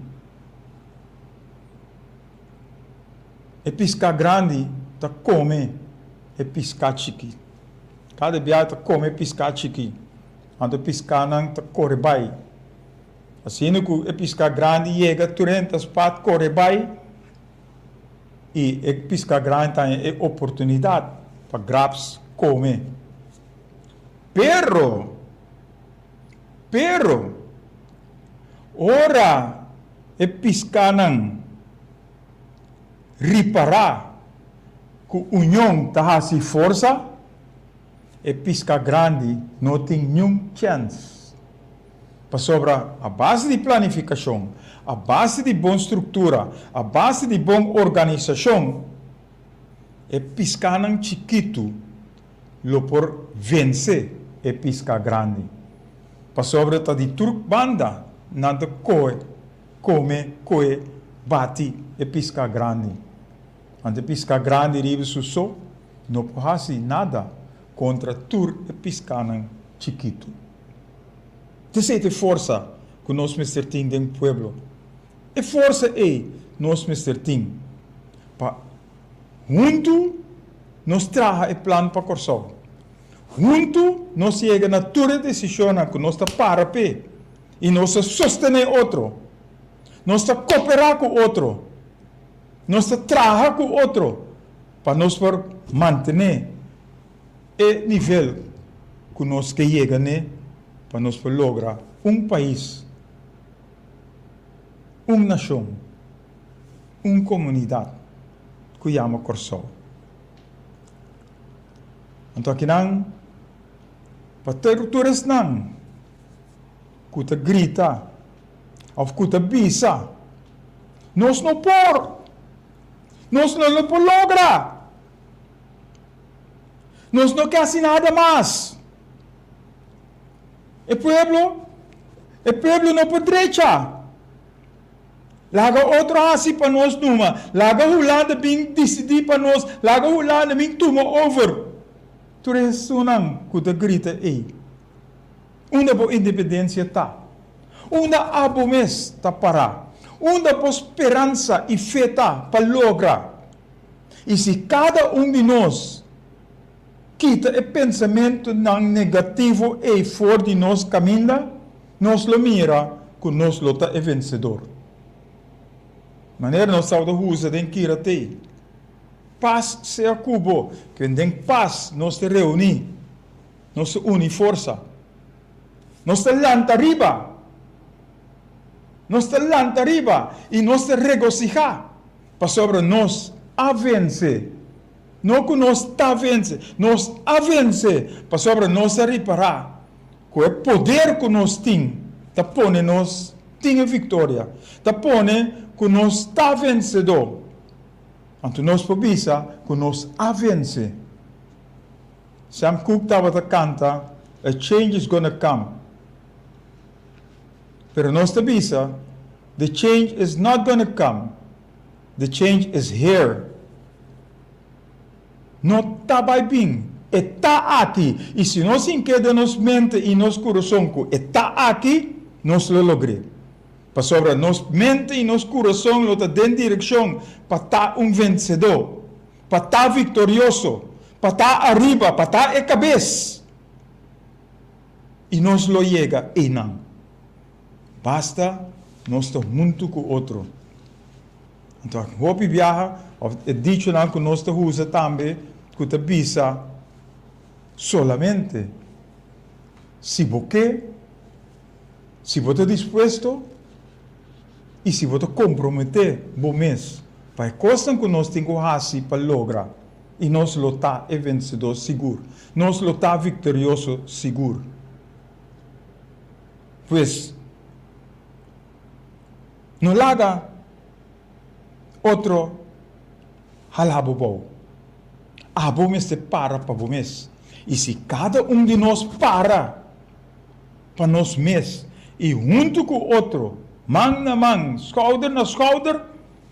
E pisca grande ta come pisca chiqui. Cada viaja ta come pisca chiqui. Ando piscar não corre bem. Assim que piscar grande chega durante as pat corre bem e piscar grande tem oportunidade para grabs comer. Pero, ora piscar não reparar que união tá assim força. E pisca grande não tem nenhum chance. Para sobre a base de planificação, a base de boa estrutura, a base de boa organização, é pisca não chiquito, lo por vencer é pisca grande. Para sobre a de turbanda, nada come, bate é pisca grande. Ante pisca grande ribe susso, não pode nada contra tur e piscanan chiquito. Te força que nós Mr. Ting den pueblo. E força é nós Mr. Ting. Pa junto nós traga e plano para corso. Junto nós chega na tua decisão que nós está para pé. E nós sostener outro. Nós cooperar com outro. Nós trabalhar com outro. Para nós manter o nível que nós que chega, né? Para nós lograr país, nação, comunidade que chama Corsol. Então aqui não, para territórios não, que te grita, ou que te bisa, nós não por, nós não por lograr, nós não quer assim nada mais. O pueblo não por derecha. Laga outro assim para nós numa. Laga Holanda bem decidir para nós. Laga Holanda bem toma over. Tu ressonan que te grita aí. Uma boa independência tá. Uma abomes tá para. Uma boa esperança e fé tá para lograr. E se cada de nós quita o pensamento negativo e for de nós caminha, nós lo mira que nós lo tá vencedor. Maneira nós estamos usando em Kirate. Paz seja cubo, que tem paz nós te reunir, nós te unir força, nós te lanta arriba, e nós te regocijar para sobre nós a vencer. Não que nós está vence, nós a vencer para sobre nós a reparar. Com o poder que nós temos, tá pone nós tem vitória, tá pone que nós está vencedor. Então nós pobisa que nós a vence. Sam Cooke estava a canta, a change is gonna come. Pero nós pobisa, the change is not gonna come. The change is here. Não está bem, está aqui. E se nós inqueda nos mente e nos coração que está aqui, nós lo logramos. Para sobre nos mente e nos coração, lo está dentro direção para estar vencedor, para estar vitorioso, para estar arriba, para estar a cabeça. E nós lo chega e não. Basta nós estar junto com o outro. Então, hoop viaja, é dicho não que nós usa também, que te visa solamente se você está disposto e se você comprometer bom mês para a coisa que nós temos que fazer para lograr e nós lo está vencedor seguro, nós lo está vitorioso seguro. Pois, não laga outro halabo bom. A bom se para bom mês. E se cada de nós para nós mês e junto com o outro, mão na mão, shoulder na shoulder,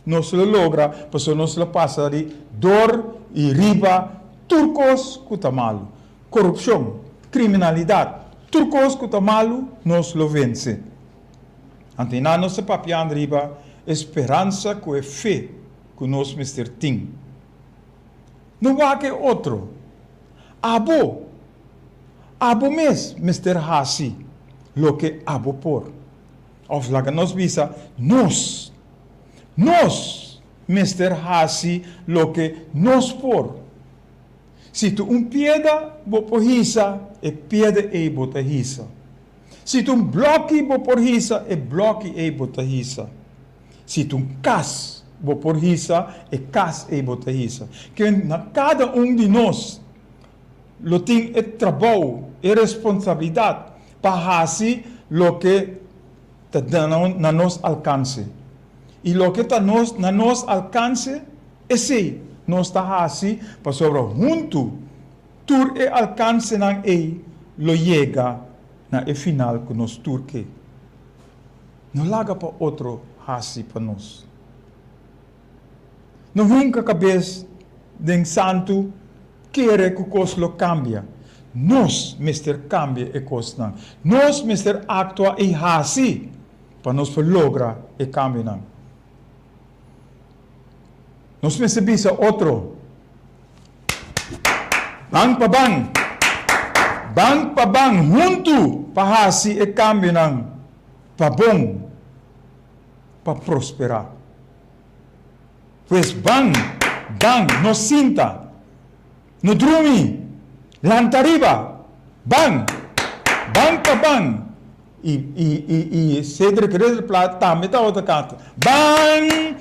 nós lo logra, porque nós lo passa de dor e riba, turcos que tá malo, corrupção, criminalidade, turcos que tá malo, nós lo vence. Antina nossa papian riba, esperança que é fé que nós mister tem. Não há que outro. Abo mes mister hasi, lo que abo por. Of laga nos visa, nós mister hasi, lo que nos por. Se tu pieda, bo por hisa, e pieda e bota hisa. Se tu bloque, bo por hisa, e bloque e bota hisa. Se tu cas, bo por hisa, e cas e bota hisa. Que na cada de nós, lo tem é trabalho, é responsabilidade para fazer lo que está na nosso alcance. E lo que está na nosso alcance, esse nós está fazendo para sobre junto, tur e alcance não é, lo chega na e final que nós turque. Não larga para outro fazer para nós. Não vem com a cabeça de santo, quer que o coisa cambia. Nós, mister, cambia a coisa. Nós, mister, actua e hasi para nós lograr e cambio. Nós, mister, bisa outro. Bang pa bang, junto para hasi e cambio. para bom, para prosperar. Pois bang, no sinta, no drumi, lantariba, bang para bang. E Cedric Rizplat também está outra canta. Bang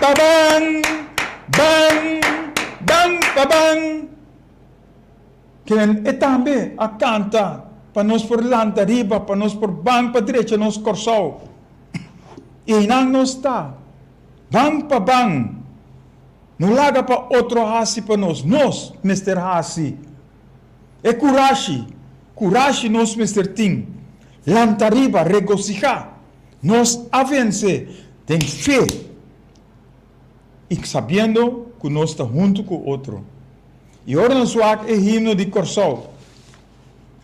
pa bang, bang pa bang. Que também a canta para nós por lantariba, para nós por bang para direita, nós corsol. E não nos está. Bang pa bang. Não larga para outro hasi para nós, Mr. Hasi. É coragem nós, Mr. Ting. Lantariba, regocijar, nos avence, tem fé. E sabendo que nós estamos junto com o outro. E ora no suac é himno de Corsol.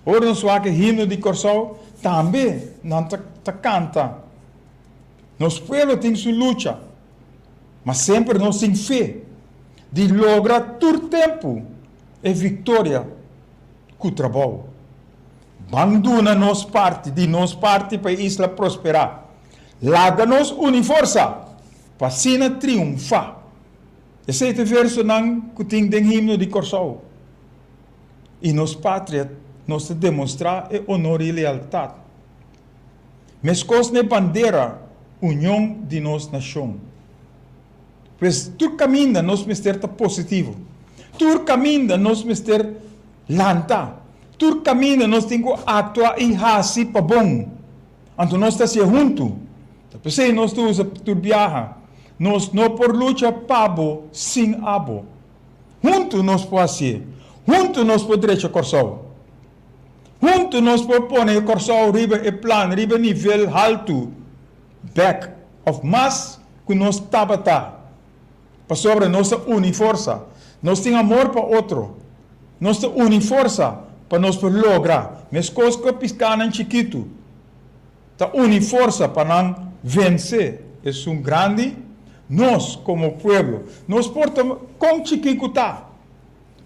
Ora no suac é himno de Corsol, também não canta. Nos pueblos tem sua luta, mas sempre nós temos fé de lograr todo tempo a vitória com o trabalho. Banduna nos parte para a isla prosperar. Laga-nos une força para sina triunfar. Esse é o verso que tem no himno de Corsol. E nos pátria, nós demonstrar honor e lealdade. Mas cosne bandeira, união de nossa nação. Pois tu caminha, nós mister positivo. Tu caminha, nós mister lanta. Tur caminho nós temos que atuar e hasi para bom. Então nós estamos juntos. Porque nós estamos viajar. Nós não por luta pabo sem abo. Juntos nós podemos fazer. Juntos nós podemos corsol. Juntos nós podemos pôr corsol riba e plano, riba nível alto. Back of mass que nós tabata. Para sobre nossa uniforça. Nós temos amor para outro. Nossa uniforça. Para nós lograr, mas coisas que piscaram chiquito, tá uniforça para não vencer, é grande, nós como povo, nós portamos com chiquito tá,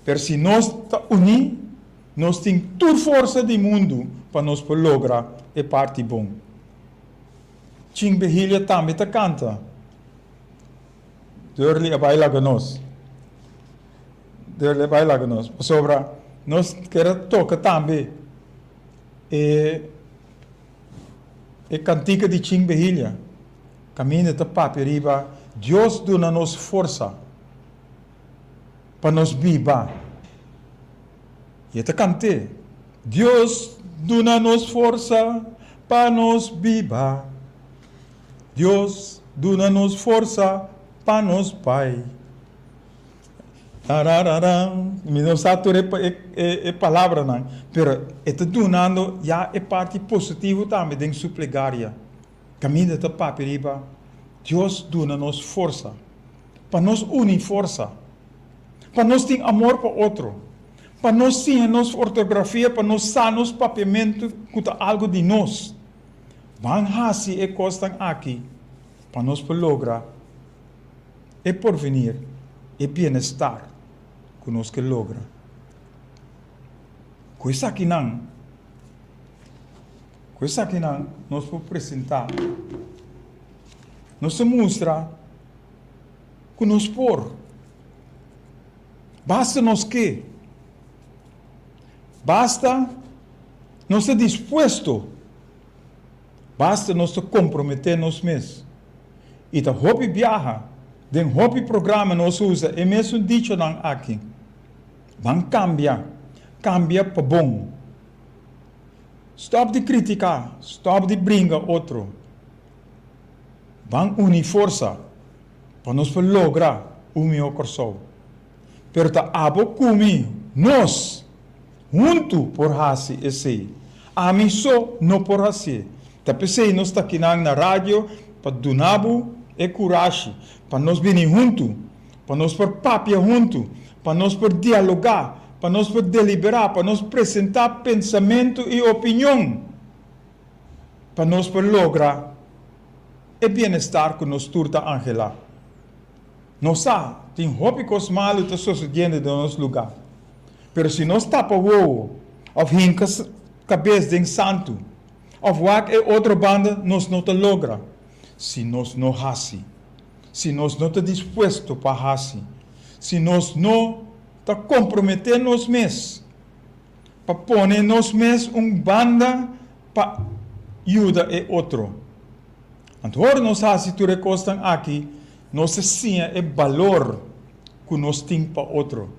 mas se nós tá unidos, nós temos toda força do mundo para nós lograr a parte bom. Chimbehilha também tá canta, deur-lhe a bailar com nós, sobra nós queremos tocar também a cantiga de Chimbehilha. Caminha de papi riba. Deus dá-nos força para nos viver. E te cante. Deus dá-nos força para nos viver. Deus dá-nos força para nos Pai. Me não sabe a palavra, não. Pero está donando já a parte positiva também de sua plegária. Caminha de papiriba. Deus dá-nos força. Para nós unir força. Para nós ter amor para outro. Para nós ter nossa ortografia, para nós sanos papiamento com algo de nós. Van hasi e costan aqui. Para nós lograr e porvenir e bem-estar. Que logra. Coisa que não, nós podemos apresentar, nós mostra que nós por. Basta nós que, basta nós estar disposto, basta nós comprometer nós mesmos. E da hobby viaja, den hobby programa nós usa, e mesmo dicho não aqui. Van cambia para bom. Stop de criticar, stop de brincar outro. Van unir força para nós lograr o meu coração. Pero ta abo kumi nós junto por hasi esse. A mim só não por hasi. Ta pensei nós está aqui na rádio para donabo e coragem para nós vir junto, para nós por papia junto. Para nós poder dialogar, para nós poder deliberar, para nós apresentar pensamento e opinião, para nós poder lograr o bem-estar que nós turta Angela. Nós tem hópicos malos que estão sucedendo no nosso lugar. Mas se nós tapa o ou hinca cabeça de santo, of wak e outra banda nós não te logra. Se nós não hasi, se nós não te disposto para hasi, se nós não te comprometer nós mesmos, para pôr nós mesmos banda para ajudar e outro. Agora nós hasi tu recostam aqui, nós sim é valor que nós temos para outro.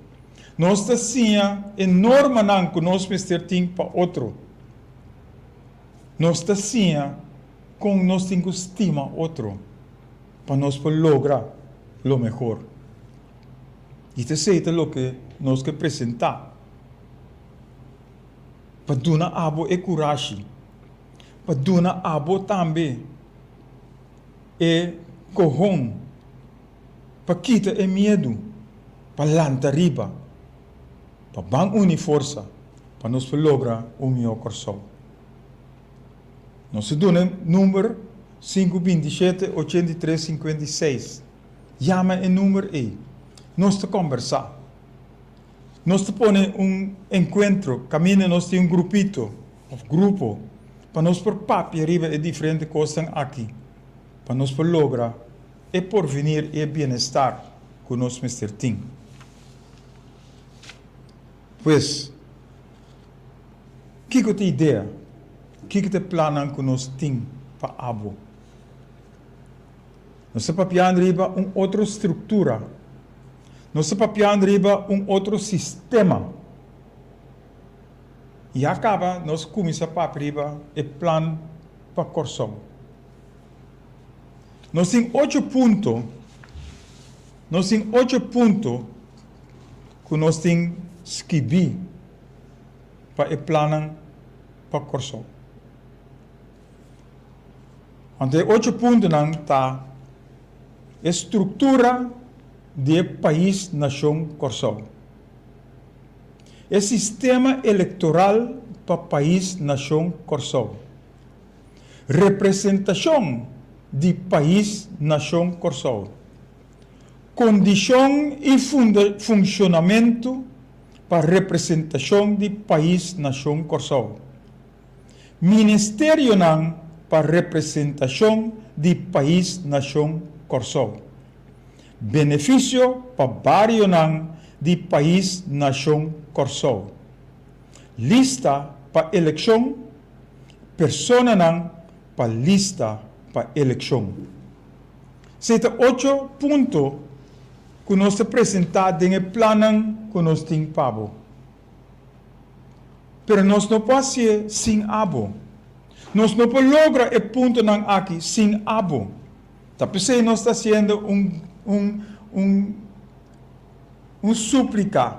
Nós sim é norma não que nós temos para outro. Nós sim com nós temos estima outro para nós lograr lo melhor. E isso é o que nós que apresentar. Para dar abo e coragem. Para dar abo também e corrão. Para quitar o medo. Para lançar riba. Para bang unir força. Para nós lograr o meu coração. Nós damos número 527-8356. Chama o número aí. Nós te conversar. Nós te põe encontro. Caminho, nós temos grupito. Ou grupo. Para nós por papi arriba e diferentes coisas aqui. Para nós lograr e porvenir e bem-estar que nós temos. Pois, que é a ideia? Que é o plano que nós temos para abo? Nós estamos papiando riba outra estrutura. Nós estamos papiando riba outro sistema. E acaba, nós começamos a papiar riba o plano para corção. Nós temos 8 pontos. Nós temos 8 pontos que nós temos que escrever para o plano para corção. Ante 8 pontos não está estrutura de país, nação, corção. É sistema eleitoral para país, nação, corção. Representação de país, nação, corção. Condição e funcionamento para representação de país, nação, corção. Ministério não para representação de país, nação, corção. Benefício para barrio não de país, nação, corção. Lista para eleição, persona não para lista para eleição. São 8 pontos que nós apresentamos em plano que nós temos para. Mas nós não podemos ser sem abo. Nós não podemos lograr o ponto aqui sem abo. Talvez nós estamos fazendo súplica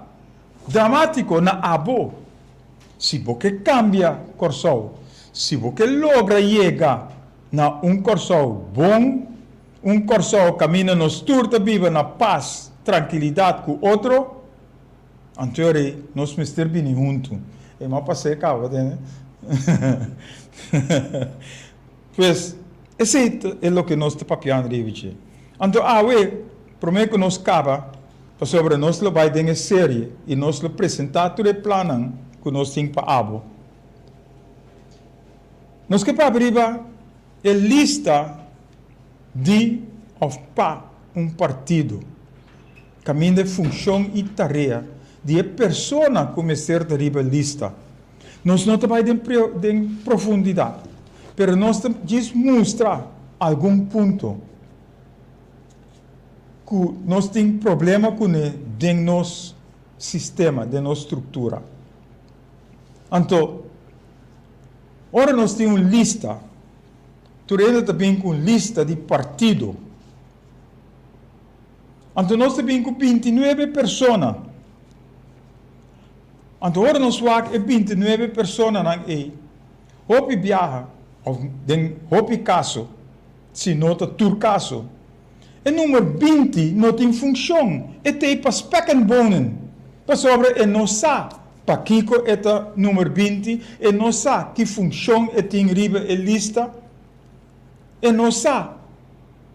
dramático na abo. Se você cambia corção, se você logra chegar na corção bom, corção caminha nos turta viva na paz, tranquilidade com outro, então nós vamos estar bem juntos. É uma passei cá, né? Pois, esse é o que nós estamos papiando, David. Então, prometo que nós acaba, sobre nós vai ter uma série e nós apresentar todo o plano que nós temos para abo. Nós que para abrir a lista de para partido, caminho de função e tarefa de pessoa começar a abrir a lista. Nós não vai em profundidade, mas nós mostrar algum ponto que nós temos problema com o nosso sistema, de nossa estrutura. Então, ora nós temos uma lista, turenda também com lista de partido. Então, nós temos com 29 pessoas. Então, ora nós vamos 29 pessoas aí. Hopi viaja, hopi caso, se nota tur caso. O número 20 não tem função. E tem para spekken bonen. Para sobre, e não sabe. Para Kiko é o número 20. E não sabe que função é tem riba e lista. E não sabe.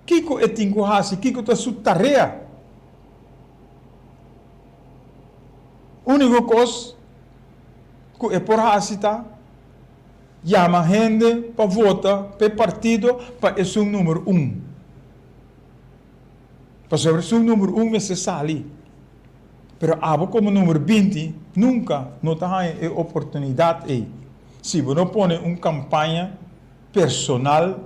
Kiko é tem cohasi. Kiko está sua tarefa. Única coisa que é por hasita llama gente para votar para partido para es un número 1. Para sobre su número 1 me se sale. Pero abo como número 20, nunca no te hay oportunidad ahí. Si uno pone una campaña personal,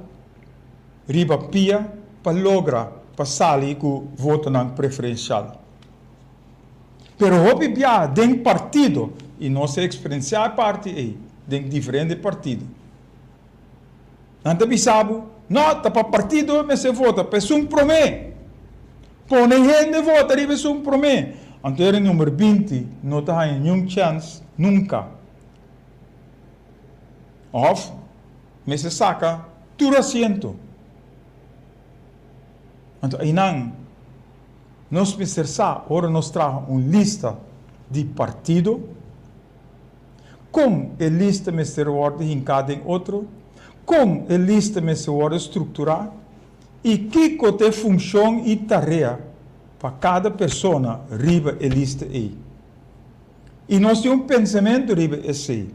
riba pia, para lograr pasar con voto preferencial. Pero hoje já tem partido, e nossa experiência é parte aí, tem diferente partido. Antes sabe, não, tá para partido, mas se vota, para um promê. Põe gente vota, riba um promê. Antes número 20, não tem nenhum chance, nunca. Of, mas se saca, tudo assento. Então, aí não, nós precisamos, agora nós trazemos uma lista de partido, com a lista de em cada outro, com a lista de estruturar, e que tem função e tarefa para cada pessoa riba a lista aí. E nós temos pensamento riba esse.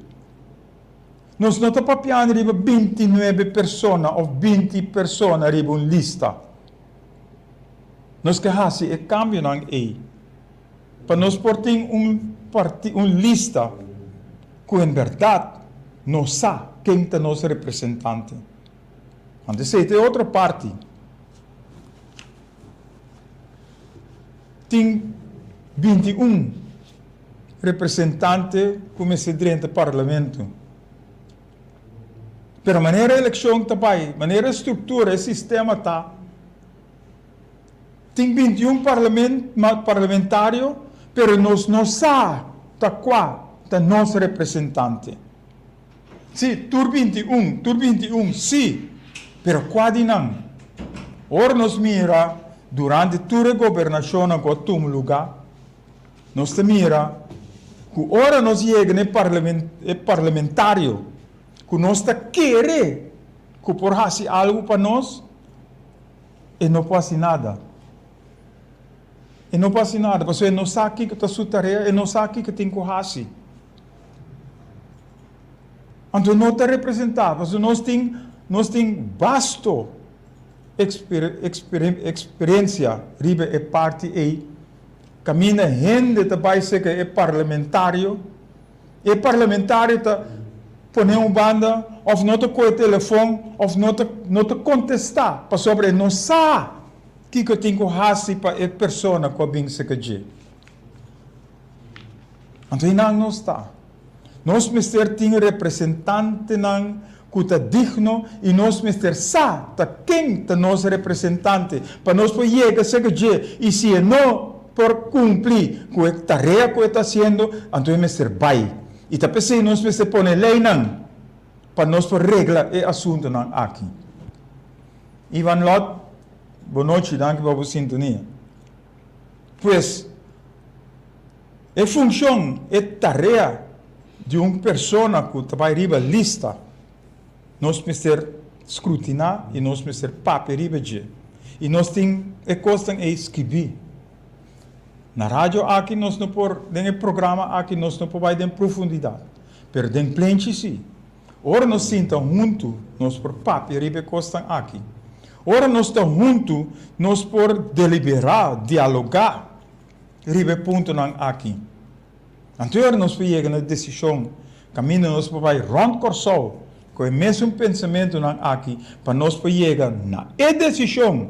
Nós não estamos papiando riba 29 pessoas ou 20 pessoas riba uma lista. Nós que hasi é cambio não é. Para nós portem uma lista que em verdade não sabe quem é nosso representante. Antes tem outra parte. Tem 21 representantes como se dentro do parlamento. Pero maneira eleição também, maneira estrutura, sistema tá. Tem 21 parlamentários, pero nós não sabemos qual é nosso representante. Sim, tur 21, sim, pero quase não. Ora nós mira, durante toda a governação em algum lugar, nós mira, que ora nós chega no parlamentário, que nós queremos que por fazer algo para nós, e não passa nada. E não passa nada, porque ele não sabe o que está sua tarefa, ele não sabe o que tem que fazer. Então não está representado, porque nós temos vasto experiência riba é parte aí. Camina gente também se que é parlamentário está põe uma banda, ou não está com o telefone, ou não está contestar, para sobre não sabe que eu tenho que fazer para a pessoa que vem se que então não está. Nós precisamos ter representante que está digno e nós precisamos saber quem é nosso representante para nós poder chegar a se que e se não por cumprir com a tarefa que está fazendo, então nós precisamos vai. E também nós precisamos pôr lei para nós poder reglar o assunto aqui. Ivan Lot, boa noite, danke pela sintonia. Pois, a função, a tarefa de uma pessoa que vai riba lista, nós precisamos escrutinar e nós precisamos papel riba de. E nós temos a coisa de escrever. Na rádio aqui nós não por, no programa aqui nós não podemos em profundidade. Mas tem plente sim. Ora nós sentamos juntos, nós por papel riba coisa aqui. Ora nós estamos juntos, nós por deliberar, dialogar, riba ponto aqui. Então nós chegamos na decisão, caminho nós vai rond corso, com o mesmo pensamento aqui, para nós chegar na decisão.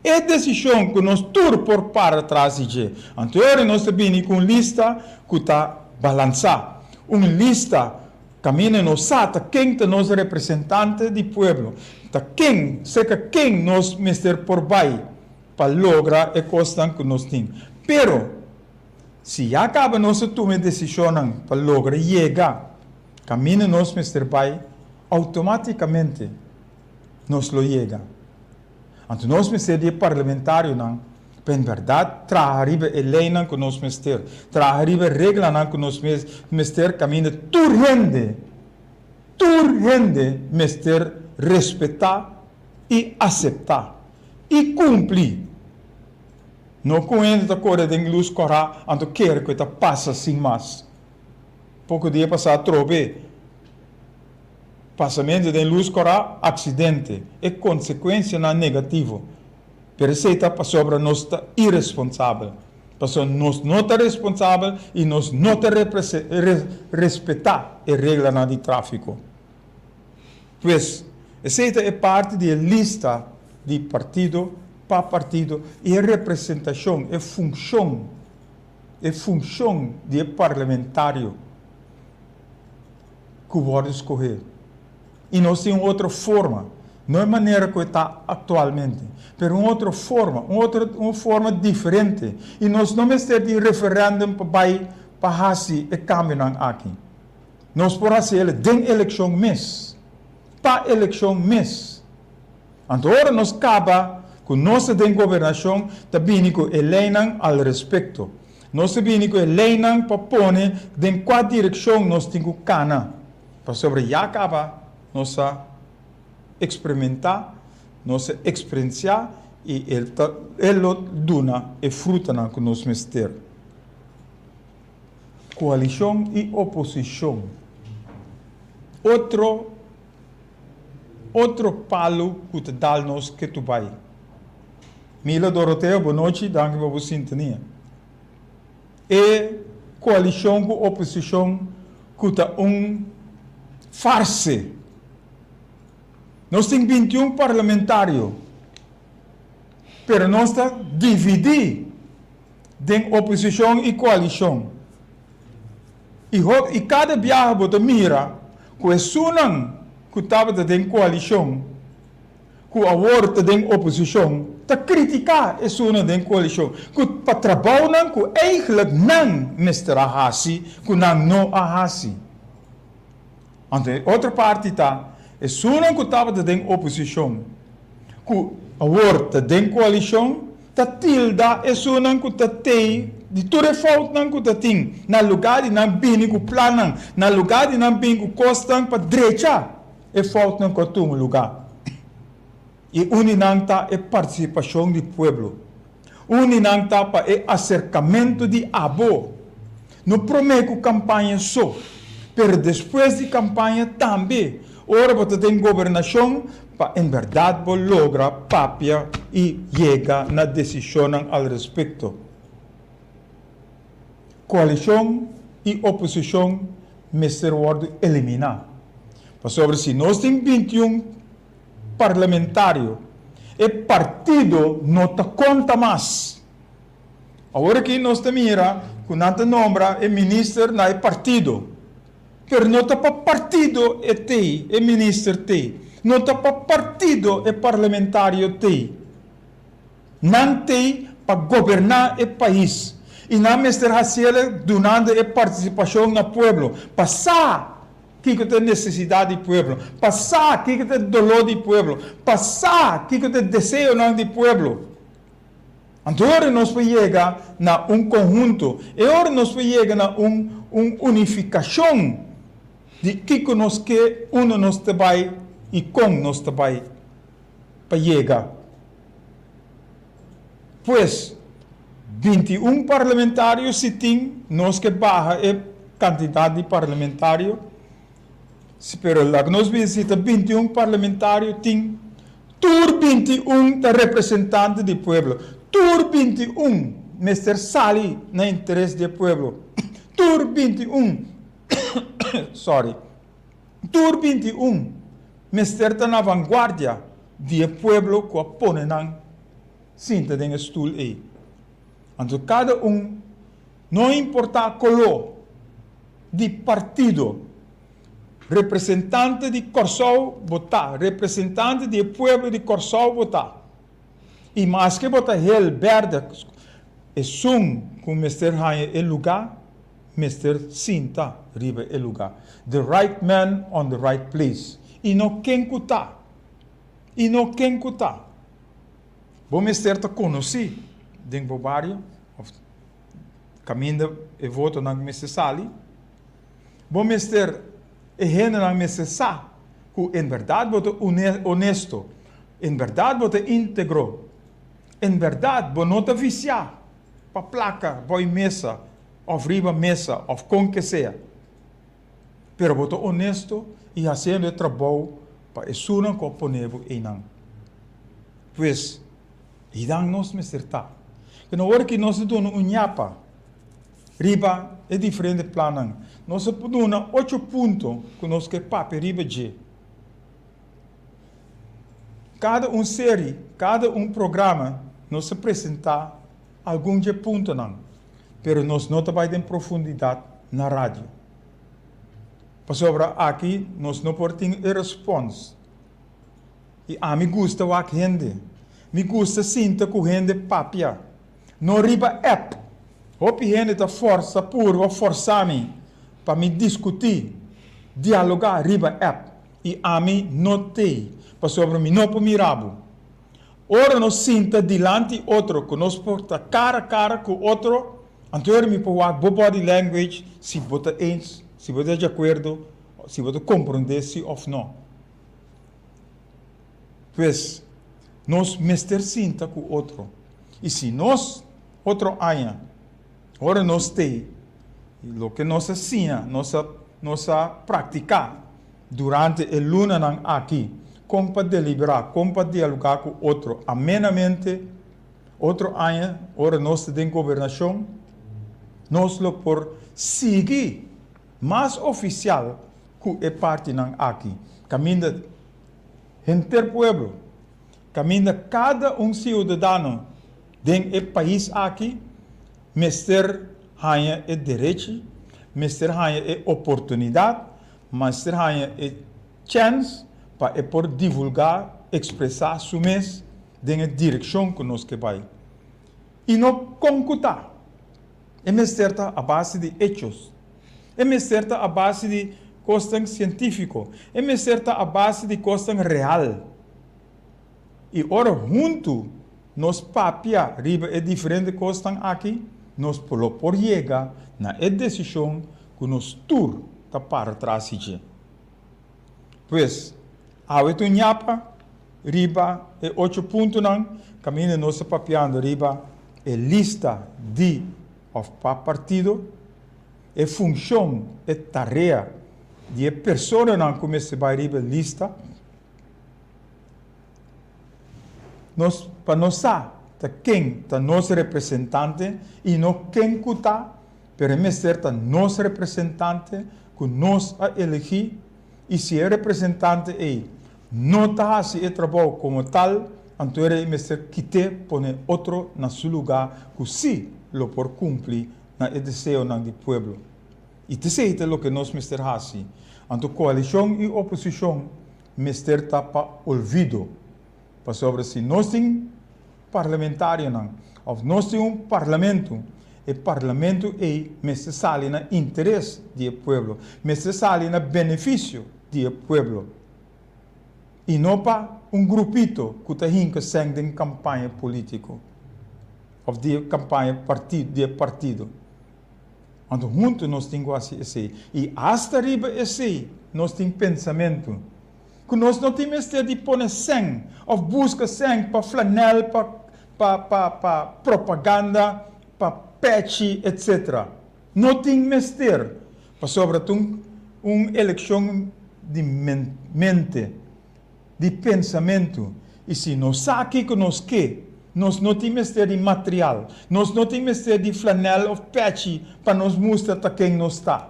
É decisão que nós tudo por para trás de. Então nós vimos com lista que está balançada, uma lista caminho nós sabe quem é nosso representante do povo, quem nós mister por vai para lograr a coisa que nós temos. Pero se acaba nossa tomar decisão para lograr chegar, caminho nós mister vai, automaticamente nós lo chega. Então nós mister parlamentário para em verdade trazer a lei que nós mister, trazer a regra que nós mister caminho turgente mister respeitar e aceitar e cumprir. Não coende da cor de luz corá, então quer que te passa sem mais. Pouco dia passado trove passamento de luz corá acidente é consequência na negativo. Pero se está para sobre nós está irresponsável. Porque nós não está responsável e nós não está respeitar a regra de tráfico. Pois, essa é parte da lista de partido para partido e a representação, a função de parlamentário que pode escolher. E nós temos outra forma, não é maneira que está atualmente, mas uma forma diferente. E nós não estamos de referendum para fazer e cambiar aqui. Nós podemos fazer de eleição mês, para eleição mês. Agora nós acaba com nossa governação, também com eleição ao respeito. Nós também com eleição para pôr em qual direção nós temos que cana. Para sobre já acaba, nós experimentar, nós experienciar e ele dona e fruta que nós mister. Coalição e oposição. Outro palo que te dá nós que tu vai. Mila Dorotea, boa noite, danke por sua sintonia. E coalição com oposição que está farse. Nós temos 21 parlamentários, mas nós estamos divididos em oposição e coalição. E cada viagem você mira, que é sunang que estava em coalição, que agora está em oposição, está criticar é sunang em coalição, que para trabalhar que eigenlijk não mister ahasi, que não ahasi. Ante outra parte está, é sunang que estava em oposição, que agora está em coalição, está tilda é sunang que está de toda falta que está tem, na lugar de não bem que planam, na lugar de não bem que costam para direita, é falta que está no lugar. E uninanta é participação do povo. Uninanta é acercamento de abo. Não promete campanha só, mas depois de campanha também. Ora você tem governação para em verdade logra papia e chega na decisão ao respeito. Coalição e oposição mister word eliminar. Sobre se nós temos 21 parlamentários, e partido não te conta mais. Agora que nós mira, que não te nombra é ministro na partido. Pero não te para partido é te, é ministro te. Não te para partido é parlamentário te. Não te para governar o país. E não mister hacer donando a participação no povo. Passar que tem necessidade do povo. Passar que tem dolor do povo. Passar que tem desejo do povo. Agora nós chegar a conjunto. E agora nós chegar a unificação de que nós que nós vai e como nós vai para chegar. Pois 21 parlamentários se tem, nós que barra é quantidade de parlamentário. Pero lá que nós visitamos 21 parlamentários tem, tur 21 da representante do povo, tur 21 mister sali na interesse do povo, tur 21 tur 21 mister tá na vanguardia do povo que põe na cinta de stoel aí. Então, cada não importa a cor de partido, representante de Corsol votar, representante do povo de Corsol votar. E mais que votar heel verde, é com Mr. Hanhe el lugar, Mr. Sinta riba el lugar. The right man on the right place. E não quem cutar. E não quem cutar. Bom, Mr. te conheci, dentro do barrio, caminho e voto na Mr. Sali. Bom, Mr. e gente na Mr. Sa, que em verdade voto honesto, em verdade voto íntegro, em verdade voto não te viciar, para placa, boi mesa, ou riba mesa, ou com que seja. pero boto honesto e fazendo o trabalho para isso não componevo em não. Pois, e dan nos me certa. Que na hora que nós damos nhapa, riba é diferente plano. Nós podemos 8 pontos que nós que pape riba de. Cada série, cada programa, nós apresentar algum de ponto não. Pero nós não trabalhamos em profundidade na rádio. Para sobre aqui, nós não podemos ter resposta. E a mim gusta o que gente. Me gusta sinta com gente papia. Não riba app. Hopi gente da força pura, forçar-me para me discutir, dialogar riba app. E a mim não tem. Para sobre mim não para mirabo. Ora nós sinta diante outro, que nós porta cara a cara com outro. Anterior me pode body language, se bota eens, se bota de acordo, se bota compreender se ou não. Pois, nós mester sinta com outro. E se nós, outro aia, ora nós tem, o que nós ensina, nós praticar durante a luna aqui, como para deliberar, como para dialogar com outro, amenamente, outro aia, ora nós tem governação, nós lo por seguir mais oficial que é parte aqui. Caminha entre pueblo, caminha cada cidadão dentro do país aqui, mester hanha é direito, mester hanha é oportunidade, mester hanha é chance para por divulgar, expressar sua mês dentro da direção que nós que vai. E não concutar. É mesterta a base de hechos. É mesterta a base de coisas científico. É mesterta a base de coisas real. E ora junto nos papia riba é diferente coisas aqui, nos polo por chegar na decisão que nos tur tá para trás de. Pois, a tu nhapa riba é 8 pontos não, caminho nosso papiando riba é lista de of partido, é função, é tarefa de pessoa não começa a riba lista. Nós para nós tá quem tá nosso representante e não quem que tá, pero é certo nosso representante que nós a elegir e se é representante aí não tá assim trabalho como tal, então é certo que te põe outro na seu lugar que se lo por cumprir na desejo do povo. E te sei o que nós mister assim. Então coalição e oposição mister tá para olvido. Para sobre se nós temos parlamentário não, ou nós temos parlamento, e parlamento é mister sali na interesse do povo, mister sali na benefício do povo. E não para grupito que está hinca sem de campanha política. Of de campanha de partido. Então, juntos nós temos esse. E hasta riba esse, nós temos pensamento. Que nós não temos de pôr sangue, ou busca sangue para flanel, para propaganda, para patch, etc. Não tem mestre. Para sobretudo, uma eleição de mente, de pensamento. E se nós sabe que nós quer, nós não temos de material, nós não temos de flanel ou patch para nos mostrar quem nós está.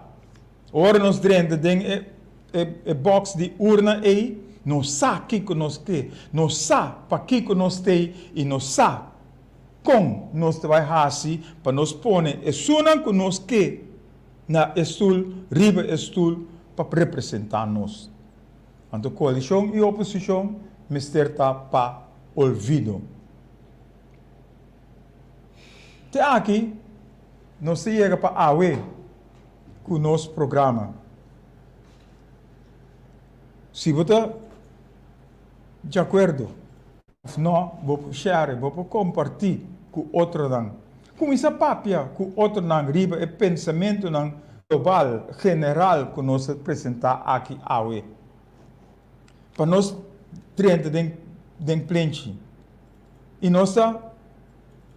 Ora nós dentro de box de urna aí, nós sabe que nós quer, nós sabe para que nós tem e nós sabe como nós vai fazer para nós pôr a suna que nós quer na estul, riba estul para representar nós. Então coalição e oposição mister tá para olvido. Até aqui, nós chegamos para a AUE com o nosso programa. Se você de acordo, não, vou share, vou compartilhar com outro não. Com essa papia, com outro não, riba é pensamento não global, general, que nós apresentar aqui a AUE. Para nós, dentro de plente. E nossa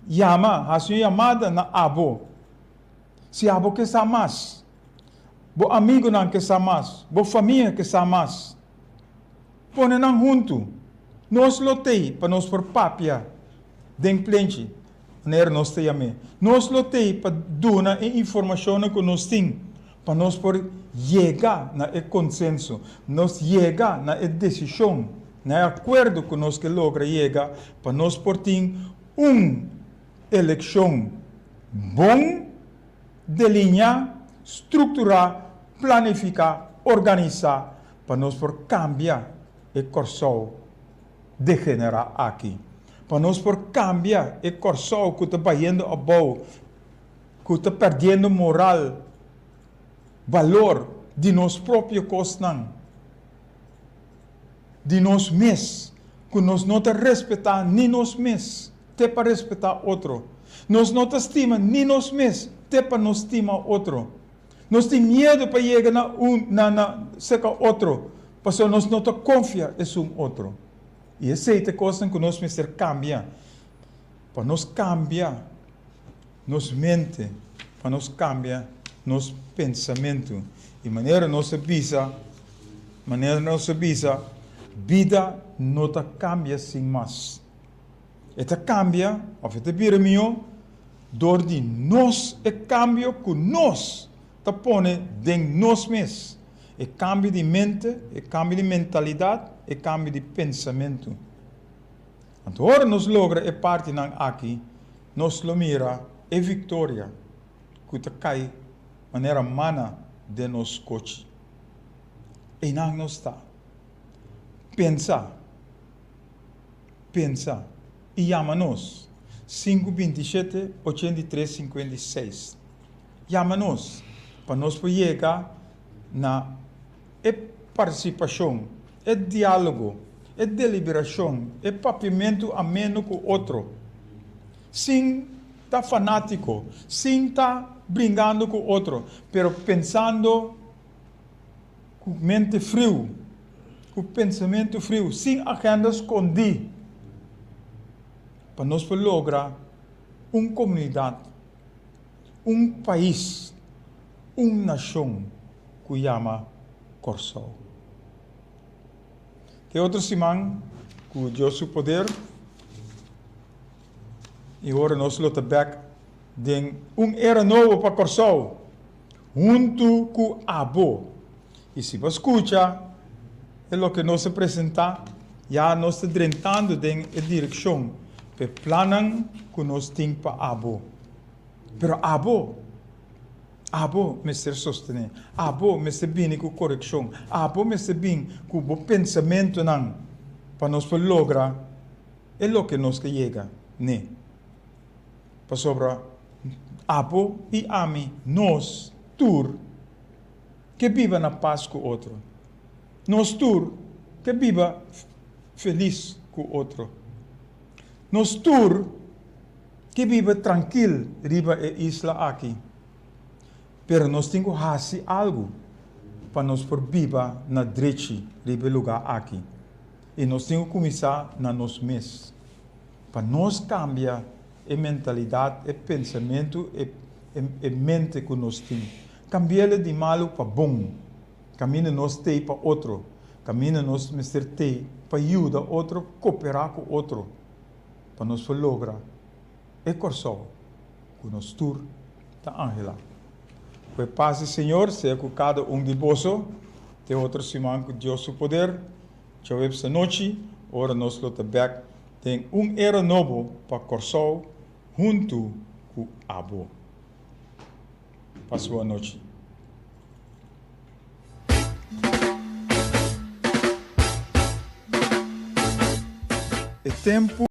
a sua chamada na abo. Se abo que está mais. bo amigo nan que sa mais, bo família que sa mais. Pone nan junto. Nós lotei para nós por papia den plente. Wanneer nós te ame. Nós lotei para dona e informação que nós tem para nós por chegar na e consenso, nós chegar na e decisão, na acordo que nós que logra chegar para nós por ter eleição bom, delinear, estruturar, planificar, organizar para nós por cambiar e corso degenerar aqui. Para nós por cambiar e corso que está batendo a boa, que está perdendo moral, valor de nós próprios costas, de nós mesmos, que nós não te respetar nem nós mesmos, te para respeitar outro. Nós não te estima nem nós mesmos, te para nos estima outro. Nós temos medo para chegar na seca outro, porque nós não te confia em outro. E essa é a coisa que nós precisamos cambiar. Para nós cambiar nos mente, para nós cambiar nos pensamento. E maneira nossa vida não te cambia sem mais. Esta cambia, ou esta vira meu, door de nós e cambio que nós te põe dentro de nós mesmos. E cambio de mente, e cambio de mentalidade, e cambio de pensamento. Então, agora nós logra e parte nan aqui, nós lo mira e vitória que te cai maneira mana de nos coche. E não nós está. Pensa. E chama-nos. 527-83-56. Chama-nos para nós chegar na participação, diálogo, deliberação, papimento ameno com o outro. Sem estar fanático, sem estar brincando com o outro, pero pensando com mente frio, com pensamento frio, sem agenda escondida, para nós lograr uma comunidade, país, nação que chama Corso. Tem outra semana que Deus o poder e agora nós lo back de era novo para Corso, junto com Abo. E se você escuta, é o que nós apresenta, já nós estamos drentando em direção, para planos que nós temos para Abo. Pero Abo me ser sostener, Abo me ser bem com correção, Abo me ser bem com o pensamento para nós lograr, é o que nós chega, né? Para sobra Abo e Ami, nós, tur, que viva na paz com o outro. Nós, tur, que viva feliz com o outro. Nós, tur, que viva tranquilo, riba a isla aqui. Pero nós temos que fazer algo para nós por viva na direita, riba lugar aqui. E nós temos que começar na nós mesmos. Para nós cambiar a mentalidade, o pensamento e mente que nós temos. Cambiar de malo para bom. Caminho nós tem para outro. Caminho nós tem para ajudar outro, cooperar com outro. Para nós lograr. É corso que nós tur está angela. Que paz do Senhor seja com cada de vós. Tem outra semana que Deus o poder. Tchau esta noite. Ora nós lo back. Tem era novo para corso junto com Abo. Passe boa noite. É tempo